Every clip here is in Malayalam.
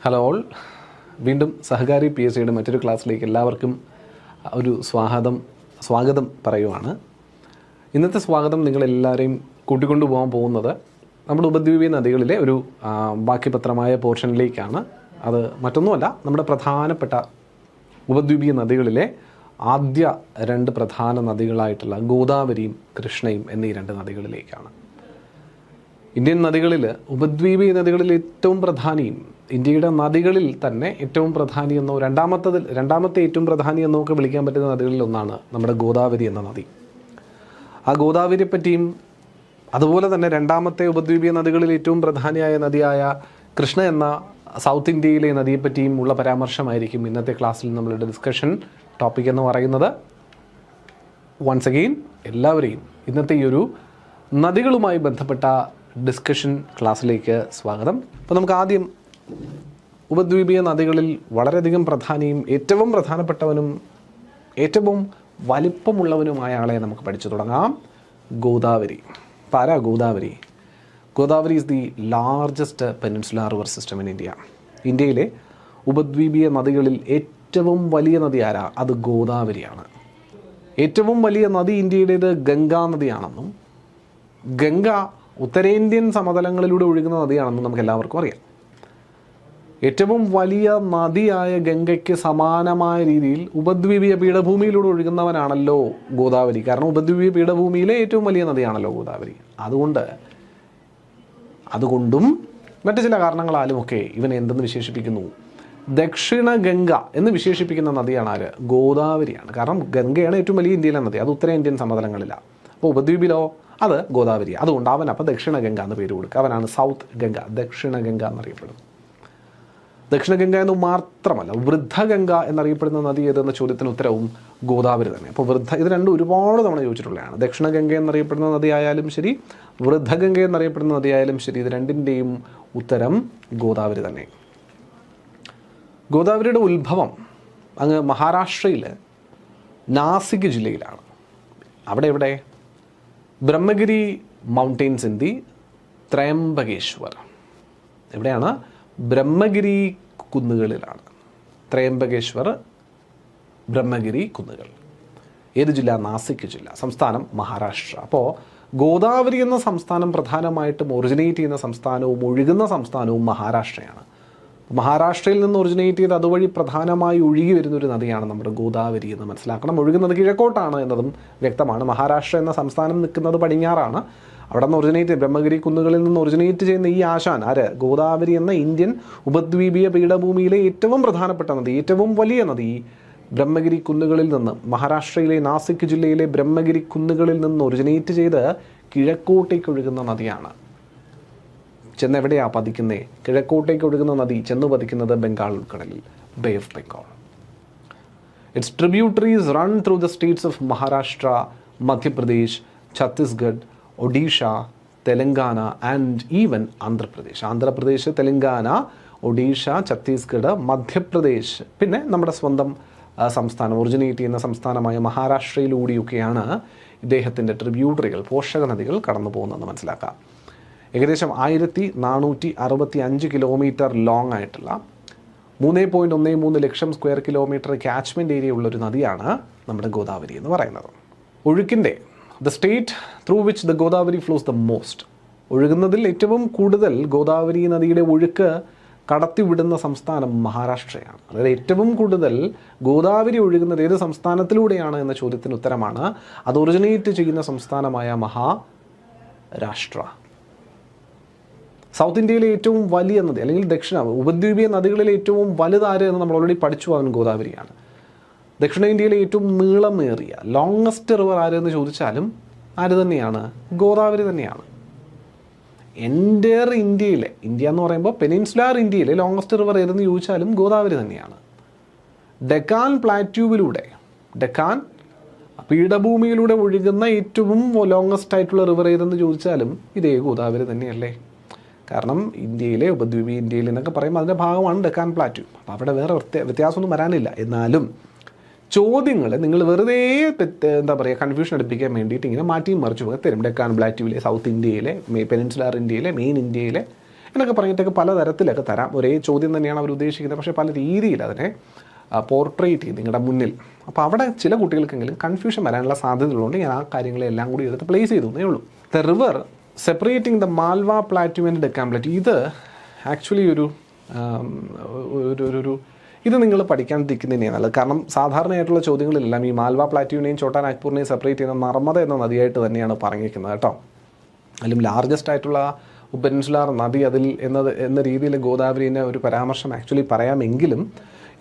ഹലോ ഓൾ, വീണ്ടും സഹകാരി പി എസ് സിയുടെ മറ്റൊരു ക്ലാസ്സിലേക്ക് എല്ലാവർക്കും ഒരു സ്വാഗതം പറയുവാണ്. ഇന്നത്തെ സ്വാഗതം നിങ്ങളെല്ലാവരെയും കൂട്ടിക്കൊണ്ടുപോകാൻ പോകുന്നത് നമ്മുടെ ഉപദ്വീപീയ നദികളിലെ ഒരു ബാക്കിപത്രമായ പോർഷനിലേക്കാണ്. അത് മറ്റൊന്നുമല്ല, നമ്മുടെ പ്രധാനപ്പെട്ട ഉപദ്വീപീയ നദികളിലെ ആദ്യ രണ്ട് പ്രധാന നദികളായിട്ടുള്ള ഗോദാവരിയും കൃഷ്ണയും എന്നീ രണ്ട് നദികളിലേക്കാണ്. ഇന്ത്യൻ നദികളിൽ ഉപദ്വീപീയ നദികളിൽ ഏറ്റവും പ്രധാനിയും ഇന്ത്യയുടെ നദികളിൽ തന്നെ ഏറ്റവും പ്രധാനിയെന്നോ രണ്ടാമത്തെ ഏറ്റവും പ്രധാനി എന്നൊക്കെ വിളിക്കാൻ പറ്റുന്ന നദികളിൽ ഒന്നാണ് നമ്മുടെ ഗോദാവരി എന്ന നദി. ആ ഗോദാവരിയെ പറ്റിയും അതുപോലെ തന്നെ രണ്ടാമത്തെ ഉപദ്വീപീയ നദികളിൽ ഏറ്റവും പ്രധാനിയായ നദിയായ കൃഷ്ണ എന്ന സൗത്ത് ഇന്ത്യയിലെ നദിയെപ്പറ്റിയും ഉള്ള പരാമർശമായിരിക്കും ഇന്നത്തെ ക്ലാസ്സിൽ നമ്മളുടെ ഡിസ്കഷൻ ടോപ്പിക് എന്ന് പറയുന്നത്. വൺസ് അഗെയിൻ എല്ലാവരെയും ഇന്നത്തെ ഈ ഒരു നദികളുമായി ബന്ധപ്പെട്ട ഡിസ്കഷൻ ക്ലാസ്സിലേക്ക് സ്വാഗതം. അപ്പോൾ നമുക്ക് ആദ്യം ഉപദ്വീപീയ നദികളിൽ വളരെയധികം പ്രധാനിയും ഏറ്റവും പ്രധാനപ്പെട്ടവനും ഏറ്റവും വലിപ്പമുള്ളവനുമായ ആളെ നമുക്ക് പഠിച്ചു തുടങ്ങാം. Godavari. Para Godavari. Godavari is the largest peninsular river system in India. ഇന്ത്യയിലെ ഉപദ്വീപീയ നദികളിൽ ഏറ്റവും വലിയ നദി ആരാ? അത് ഗോദാവരിയാണ്. ഏറ്റവും വലിയ നദി ഇന്ത്യയുടേത് ഗംഗാ നദിയാണെന്നും ഗംഗ ഉത്തരേന്ത്യൻ സമതലങ്ങളിലൂടെ ഒഴുകുന്ന നദിയാണെന്നും നമുക്ക് എല്ലാവർക്കും അറിയാം. ഏറ്റവും വലിയ നദിയായ ഗംഗയ്ക്ക് സമാനമായ രീതിയിൽ ഉപദ്വീപീയ പീഠഭൂമിയിലൂടെ ഒഴുകുന്നവനാണല്ലോ ഗോദാവരി. കാരണം ഉപദ്വീപീയ പീഠഭൂമിയിലെ ഏറ്റവും വലിയ നദിയാണല്ലോ ഗോദാവരി. അതുകൊണ്ടും മറ്റു ചില കാരണങ്ങളാലുമൊക്കെ ഇവനെ എന്തെന്ന് വിശേഷിപ്പിക്കുന്നു? ദക്ഷിണ ഗംഗ എന്ന് വിശേഷിപ്പിക്കുന്ന നദിയാണ് ആര്? ഗോദാവരിയാണ്. കാരണം ഗംഗയാണ് ഏറ്റവും വലിയ ഇന്ത്യയിലെ നദി. അത് ഉത്തരേന്ത്യൻ സമതലങ്ങളിലാണ്. അപ്പോൾ ഉപദ്വീപിലോ അത് ഗോദാവരി. അതുകൊണ്ട് അവൻ ദക്ഷിണ ഗംഗ എന്ന് പേര് കൊടുക്കുക. അവനാണ് സൗത്ത് ഗംഗ, ദക്ഷിണ ഗംഗ എന്നറിയപ്പെടുന്നത്. ദക്ഷിണ ഗംഗ എന്ന് മാത്രമല്ല, വൃദ്ധഗംഗ എന്നറിയപ്പെടുന്ന നദി ഏതെന്ന ചോദ്യത്തിന് ഉത്തരവും ഗോദാവരി തന്നെ. അപ്പോൾ ഇത് രണ്ടും ഒരുപാട് തവണ ചോദിച്ചിട്ടുള്ളതാണ്. ദക്ഷിണ ഗംഗ എന്നറിയപ്പെടുന്ന നദിയായാലും ശരി, വൃദ്ധഗംഗ എന്നറിയപ്പെടുന്ന നദിയായാലും ശരി, ഇത് രണ്ടിൻ്റെയും ഉത്തരം ഗോദാവരി തന്നെ. ഗോദാവരിയുടെ ഉത്ഭവം അങ്ങ് മഹാരാഷ്ട്രയിലെ നാസിക് ജില്ലയിലാണ്. എവിടെ? Brahmagiri mountains in the Trimbakeshwar. എവിടെയാണ്? ബ്രഹ്മഗിരി കുന്നുകളിലാണ്. ത്രയംബകേശ്വർ, ബ്രഹ്മഗിരി കുന്നുകൾ. ഏത് ജില്ല? നാസിക് ജില്ല. സംസ്ഥാനം മഹാരാഷ്ട്ര. അപ്പോൾ ഗോദാവരി എന്ന സംസ്ഥാനം പ്രധാനമായിട്ടും ഒറിജിനേറ്റ് ചെയ്യുന്ന സംസ്ഥാനവും ഒഴുകുന്ന സംസ്ഥാനവും മഹാരാഷ്ട്രയാണ്. മഹാരാഷ്ട്രയിൽ നിന്ന് ഒറിജിനേറ്റ് ചെയ്ത് അതുവഴി പ്രധാനമായി ഒഴുകി വരുന്നൊരു നദിയാണ് നമ്മുടെ ഗോദാവരി എന്ന് മനസ്സിലാക്കണം. ഒഴുകുന്നത് കിഴക്കോട്ടാണ് എന്നതും വ്യക്തമാണ്. മഹാരാഷ്ട്ര എന്ന സംസ്ഥാനം നിൽക്കുന്നത് പടിഞ്ഞാറാണ്. അവിടെ നിന്ന് ഒറിജിനേറ്റ് ബ്രഹ്മഗിരി കുന്നുകളിൽ നിന്ന് ഒറിജിനേറ്റ് ചെയ്യുന്ന ഈ ആശാൻ ആര്? ഗോദാവരി എന്ന ഇന്ത്യൻ ഉപദ്വീപീയ പീഠഭൂമിയിലെ ഏറ്റവും പ്രധാനപ്പെട്ട നദി, ഏറ്റവും വലിയ നദി ബ്രഹ്മഗിരി കുന്നുകളിൽ നിന്ന്, മഹാരാഷ്ട്രയിലെ നാസിക് ജില്ലയിലെ ബ്രഹ്മഗിരി കുന്നുകളിൽ നിന്ന് ഒറിജിനേറ്റ് ചെയ്ത് കിഴക്കോട്ടേക്ക് ഒഴുകുന്ന നദിയാണ്. ചെന്നെവിടെയാണ് പതിക്കുന്നത്? കിഴക്കോട്ടേക്ക് ഒഴുകുന്ന നദി ചെന്ന് പതിക്കുന്നത് ബംഗാൾ ഉൾക്കടലിൽ, bay of Bengal. It's tributaries run through the States of Maharashtra, Madhya Pradesh, Chhattisgarh, Odisha, Telangana and even Andhra Pradesh, Telangana, Odisha, Chhattisgarh, Madhya Pradesh, പിന്നെ നമ്മുടെ സ്വന്തം സംസ്ഥാനം, ഒറിജിനേറ്റ് ചെയ്യുന്ന സംസ്ഥാനമായ മഹാരാഷ്ട്രയിലൂടെയൊക്കെയാണ് ഇദ്ദേഹത്തിൻ്റെ ട്രിബ്യൂട്ടറികൾ, പോഷക നദികൾ കടന്നു പോകുന്നതെന്ന് മനസ്സിലാക്കാം. ഏകദേശം 1465 കിലോമീറ്റർ ലോങ് ആയിട്ടുള്ള 3.13 ലക്ഷം സ്ക്വയർ കിലോമീറ്റർ ക്യാച്ച്മെൻറ്റ് ഏരിയ ഉള്ളൊരു നദിയാണ് നമ്മുടെ ഗോദാവരി എന്ന് പറയുന്നത്. ഒഴുക്കിൻ്റെ the state through which the Godavari flows the most, ഒഴുകുന്നതിൽ ഏറ്റവും കൂടുതൽ ഗോദാവരി നദിയുടെ ഒഴുക്ക് കടത്തിവിടുന്ന സംസ്ഥാനം മഹാരാഷ്ട്രയാണ്. അതായത് ഏറ്റവും കൂടുതൽ ഗോദാവരി ഒഴുകുന്നത് ഏത് സംസ്ഥാനത്തിലൂടെയാണ് എന്ന ചോദ്യത്തിന് ഉത്തരമാണ് അത് ഒറിജിനേറ്റ് ചെയ്യുന്ന സംസ്ഥാനമായ മഹാരാഷ്ട്ര. സൗത്ത് ഇന്ത്യയിലെ ഏറ്റവും വലിയ നദി അല്ലെങ്കിൽ ഉപദ്വീപീയ നദികളിലെ ഏറ്റവും വലുതാര് എന്ന് നമ്മൾ ഓൾറെഡി പഠിച്ചു. അവൻ ഗോദാവരിയാണ്. ദക്ഷിണ ഇന്ത്യയിലെ ഏറ്റവും നീളമേറിയ ലോങ്ങസ്റ്റ് റിവർ ആര് എന്ന് ചോദിച്ചാലും ആര് തന്നെയാണ്? ഗോദാവരി തന്നെയാണ്. എൻ്റയർ ഇന്ത്യയിലെ, ഇന്ത്യ എന്ന് പറയുമ്പോൾ പെനിൻസുലാർ ഇന്ത്യയിലെ ലോങ്ങസ്റ്റ് റിവർ ഏതെന്ന് ചോദിച്ചാലും ഗോദാവരി തന്നെയാണ്. ഡെക്കാൻ പ്ലാറ്റ്യൂവിലൂടെ, ഡെക്കാൻ പീഠഭൂമിയിലൂടെ ഒഴുകുന്ന ഏറ്റവും ലോങ്ങസ്റ്റ് ആയിട്ടുള്ള റിവർ ഏതെന്ന് ചോദിച്ചാലും ഇതേ ഗോദാവരി തന്നെയല്ലേ? കാരണം ഇന്ത്യയിലെ ഉപദ്വീപീയ ഇന്ത്യയിൽ എന്നൊക്കെ പറയുമ്പോൾ അതിൻ്റെ ഭാഗമാണ് ഡെക്കാൻ പ്ലാറ്റ്യൂ. അപ്പോൾ അവിടെ വേറെ വ്യത്യാസമൊന്നും വരാനില്ല. എന്നാലും ചോദ്യങ്ങൾ നിങ്ങൾ വെറുതെ കൺഫ്യൂഷൻ അടുപ്പിക്കാൻ വേണ്ടിയിട്ട് ഇങ്ങനെ മാറ്റിയും മറിച്ചു പോകാൻ തരും. ഡെക്കാൻ പ്ലാറ്റ്യൂവിലെ, സൗത്ത് ഇന്ത്യയിലെ, പെനിൻസുലാർ ഇന്ത്യയിലെ, മെയിൻ ഇന്ത്യയിലെ എന്നൊക്കെ പറഞ്ഞിട്ടൊക്കെ പലതരത്തിലൊക്കെ തരാം. ഒരേ ചോദ്യം തന്നെയാണ് അവർ ഉദ്ദേശിക്കുന്നത്, പക്ഷേ പല രീതിയിൽ അതിനെ പോർട്രേറ്റ് ചെയ്ത് നിങ്ങളുടെ മുന്നിൽ. അപ്പോൾ അവിടെ ചില കുട്ടികൾക്കെങ്കിലും കൺഫ്യൂഷൻ വരാനുള്ള സാധ്യതയുള്ളതുകൊണ്ട് ഞാൻ ആ കാര്യങ്ങളെല്ലാം കൂടി എടുത്ത് പ്ലേസ് ചെയ്തു എന്നേ ഉള്ളൂ. The river separating the Malwa plateau and Deccan plateau, ഇത് ആക്ച്വലി ഇത് നിങ്ങൾ പഠിക്കാൻ തന്നെയാണ് നല്ലത്. കാരണം സാധാരണയായിട്ടുള്ള ചോദ്യങ്ങളിലെല്ലാം ഈ മാൽവ പ്ലാറ്റ്യൂവിനെയും ചോട്ടാ നാഗ്പൂരിനെയും സെപ്പറേറ്റ് ചെയ്യുന്ന നർമ്മദ എന്ന നദിയായിട്ട് തന്നെയാണ് പറഞ്ഞിരിക്കുന്നത് കേട്ടോ. അതിലും ലാർജസ്റ്റ് ആയിട്ടുള്ള പെനിൻസുലാർ നദി അതിൽ എന്ന രീതിയിൽ ഗോദാവരിനെ ഒരു പരാമർശം ആക്ച്വലി പറയാമെങ്കിലും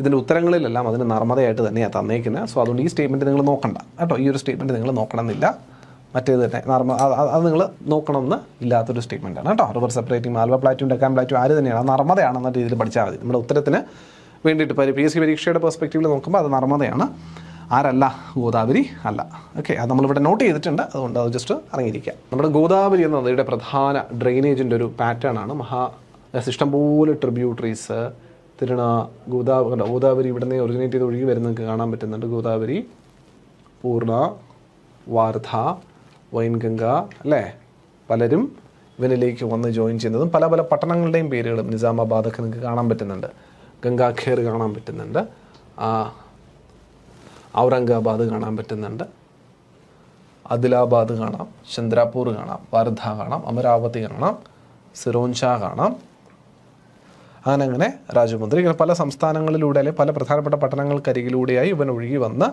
ഇതിൻ്റെ ഉത്തരങ്ങളിലെല്ലാം അതിന് നർമ്മദയായിട്ട് തന്നെയാണ് തന്നേക്കുന്നത്. സോ അതുകൊണ്ട് ഈ സ്റ്റേറ്റ്മെൻറ്റ് നിങ്ങൾ നോക്കണ്ട കേട്ടോ. ഈ ഒരു സ്റ്റേറ്റ്മെൻറ്റ് നിങ്ങൾ നോക്കണമെന്നില്ല. മറ്റേത് തന്നെ അത് നിങ്ങൾ നോക്കണമെന്ന് ഇല്ലാത്തൊരു സ്റ്റേറ്റ്മെൻറ്റാണ് കേട്ടോ. River separating Malwa plateau Deccan plateau ആര് തന്നെയാണ്, അത് നർമ്മദയാണെന്ന രീതിയിൽ പഠിച്ചാൽ മതി. നമ്മുടെ ഉത്തരത്തിന് വേണ്ടിയിട്ട് PSC പരീക്ഷയുടെ പെർസ്പെക്റ്റീവിൽ നോക്കുമ്പോൾ അത് നർമ്മദയാണ്, ആരല്ല, ഗോദാവരി അല്ല. ഓക്കെ, അത് നമ്മളിവിടെ നോട്ട് ചെയ്തിട്ടുണ്ട്, അതുകൊണ്ട് അത് ജസ്റ്റ് അറിഞ്ഞിരിക്കുക. നമ്മുടെ ഗോദാവരി എന്ന നദിയുടെ പ്രധാന ഡ്രെയിനേജിൻ്റെ ഒരു പാറ്റേൺ ആണ് ഇഷ്ടംപോലെ ട്രിബ്യൂട്ടറീസ് ഗോദാവരി ഇവിടെ നിന്ന് ഒറിജിനേറ്റ് ചെയ്ത് ഒഴുകി വരുന്നത് കാണാൻ പറ്റുന്നുണ്ട്. ഗോദാവരി, പൂർണ്ണ, വാർധ, വൈൻഗംഗ അല്ലേ, പലരും ഇവനിലേക്ക് വന്ന് ജോയിൻ ചെയ്യുന്നതും പല പല പട്ടണങ്ങളുടെയും പേരുകളും നിസാമാബാദൊക്കെ നിങ്ങൾക്ക് കാണാൻ പറ്റുന്നുണ്ട്. ഗംഗാഖേർ കാണാൻ പറ്റുന്നുണ്ട്, ഔറംഗാബാദ് കാണാൻ പറ്റുന്നുണ്ട്, ആദിലാബാദ് കാണാം, ചന്ദ്രാപൂർ കാണാം, വാർധ കാണാം, അമരാവതി കാണാം, സിറോഞ്ച കാണാം, അങ്ങനെ രാജമുദ്രി. ഇങ്ങനെ പല സംസ്ഥാനങ്ങളിലൂടെ അല്ലെങ്കിൽ പല പ്രധാനപ്പെട്ട പട്ടണങ്ങൾക്കരികിലൂടെയായി ഇവൻ ഒഴുകി വന്ന്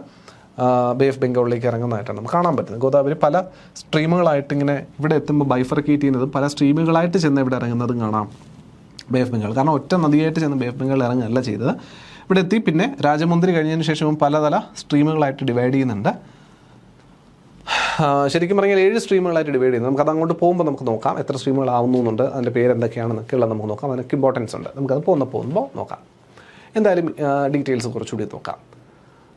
ബേ ഓഫ് ബംഗാളിലേക്ക് ഇറങ്ങുന്നതായിട്ടാണ് നമുക്ക് കാണാൻ പറ്റുന്നത്. ഗോദാവരി പല സ്ട്രീമുകളായിട്ട് ഇങ്ങനെ ഇവിടെ എത്തുമ്പോൾ ബൈഫർക്കേറ്റ് ചെയ്യുന്നതും പല സ്ട്രീമുകളായിട്ട് ചെന്ന് ഇവിടെ ഇറങ്ങുന്നതും കാണാം ബേ ഓഫ് ബംഗാൾ. കാരണം ഒറ്റ നദിയായിട്ട് ചെന്ന് ബേ ഓഫ് ബംഗാൾ ഇറങ്ങുകയല്ല ചെയ്തത്. ഇവിടെ എത്തി പിന്നെ രാജമുദ്രി കഴിഞ്ഞതിന് ശേഷവും പലതല സ്ട്രീമുകളായിട്ട് ഡിവൈഡ് ചെയ്യുന്നുണ്ട്. ശരിക്കും പറഞ്ഞാൽ 7 സ്ട്രീമുകളായിട്ട് ഡിവൈഡ് ചെയ്യുന്നത്. നമുക്കത് അങ്ങോട്ട് പോകുമ്പോൾ നമുക്ക് നോക്കാം എത്ര സ്ട്രീമുകളാവുന്നുണ്ട്, അതിൻ്റെ പേരെന്തൊക്കെയാണെന്നൊക്കെ ഉള്ളത് നമുക്ക് നോക്കാം. അതിനൊക്കെ ഇമ്പോർട്ടൻസ് ഉണ്ട്, നമുക്കത് പോകുമ്പോൾ നോക്കാം. എന്തായാലും ഡീറ്റെയിൽസ് കുറച്ചുകൂടി നോക്കാം.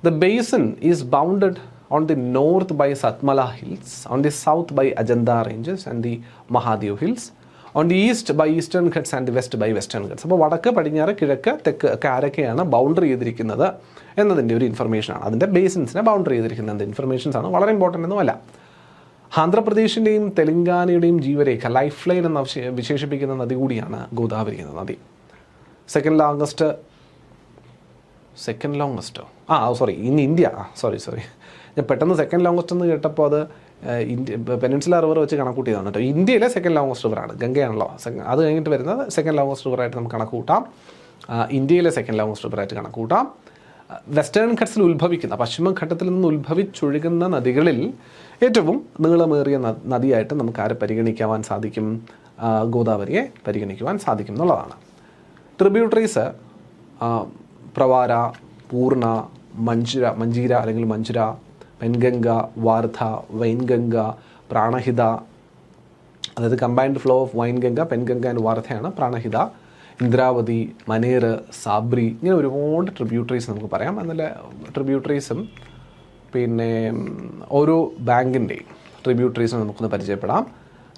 The basin is bounded on the north by Satmala Hills, on the south by Ajanta Ranges and the Mahadev Hills, on the east by Eastern Ghats and the west by Western Ghats. അപ്പോൾ വടക്ക്, പടിഞ്ഞാറ്, കിഴക്ക്, തെക്ക് ഒക്കെ ആരൊക്കെയാണ് ബൗണ്ടറി ചെയ്തിരിക്കുന്നത് എന്നതിൻ്റെ ഒരു ഇൻഫർമേഷനാണ്. അതിൻ്റെ ബേസിൻസിനെ ബൗണ്ടറി ചെയ്തിരിക്കുന്നത് ഇൻഫർമേഷൻസ് ആണ്, വളരെ ഇമ്പോർട്ടൻ്റ് ഒന്നുമല്ല. ആന്ധ്രാപ്രദേശിൻ്റെയും തെലങ്കാനയുടെയും ജീവരേഖ, ലൈഫ് ലൈൻ എന്ന് വിശേഷിപ്പിക്കുന്ന നദി കൂടിയാണ് ഗോദാവരി എന്ന നദി. Second longest in India. Sorry ഞാൻ പെട്ടെന്ന് സെക്കൻഡ് ലോങ്സ്റ്റ് എന്ന് കേട്ടപ്പോൾ അത് പെനിൻസുലാർ റിവർ വെച്ച് കണക്കൂട്ടിയതാണ് കേട്ടോ. ഇന്ത്യയിലെ സെക്കൻഡ് ലോങ്സ്റ്റ് റിവറാണ്, ഗംഗയാണല്ലോ. അത് കഴിഞ്ഞിട്ട് വരുന്നത് സെക്കൻഡ് ലോങ്സ്റ്റ് റിവറായിട്ട് നമുക്ക് കണക്കൂട്ടാം. ഇന്ത്യയിലെ സെക്കൻഡ് ലോങ്സ്റ്റ് റിവറായിട്ട് കണക്കൂട്ടാം. വെസ്റ്റേൺ ഘട്ട്സിൽ ഉത്ഭവിക്കുന്ന, പശ്ചിമഘട്ടത്തിൽ നിന്ന് ഉത്ഭവിച്ചൊഴുകുന്ന നദികളിൽ ഏറ്റവും നീളമേറിയ നദിയായിട്ട് നമുക്ക് ആരെ പരിഗണിക്കുവാൻ സാധിക്കും? ഗോദാവരിയെ പരിഗണിക്കുവാൻ സാധിക്കും എന്നുള്ളതാണ്. ട്രിബ്യൂട്ടറീസ് പ്രവാര, പൂർണ്ണ, മഞ്ജീര അല്ലെങ്കിൽ മഞ്ജുര, പെൻഗംഗ, വാർധ, വൈൻഗംഗ, പ്രാണഹിത, അതായത് combined flow of Wainganga, Penganga and വാർധയാണ് പ്രാണഹിത, ഇന്ദ്രാവതി, മനേർ, സാബ്രി, ഇങ്ങനെ ഒരുപാട് ട്രിബ്യൂട്ടറീസ് നമുക്ക് പറയാം. എന്നാൽ ട്രിബ്യൂട്ടറീസും പിന്നെ ഓരോ ബാങ്കിൻ്റെയും ട്രിബ്യൂട്ടറീസും നമുക്കൊന്ന് പരിചയപ്പെടാം.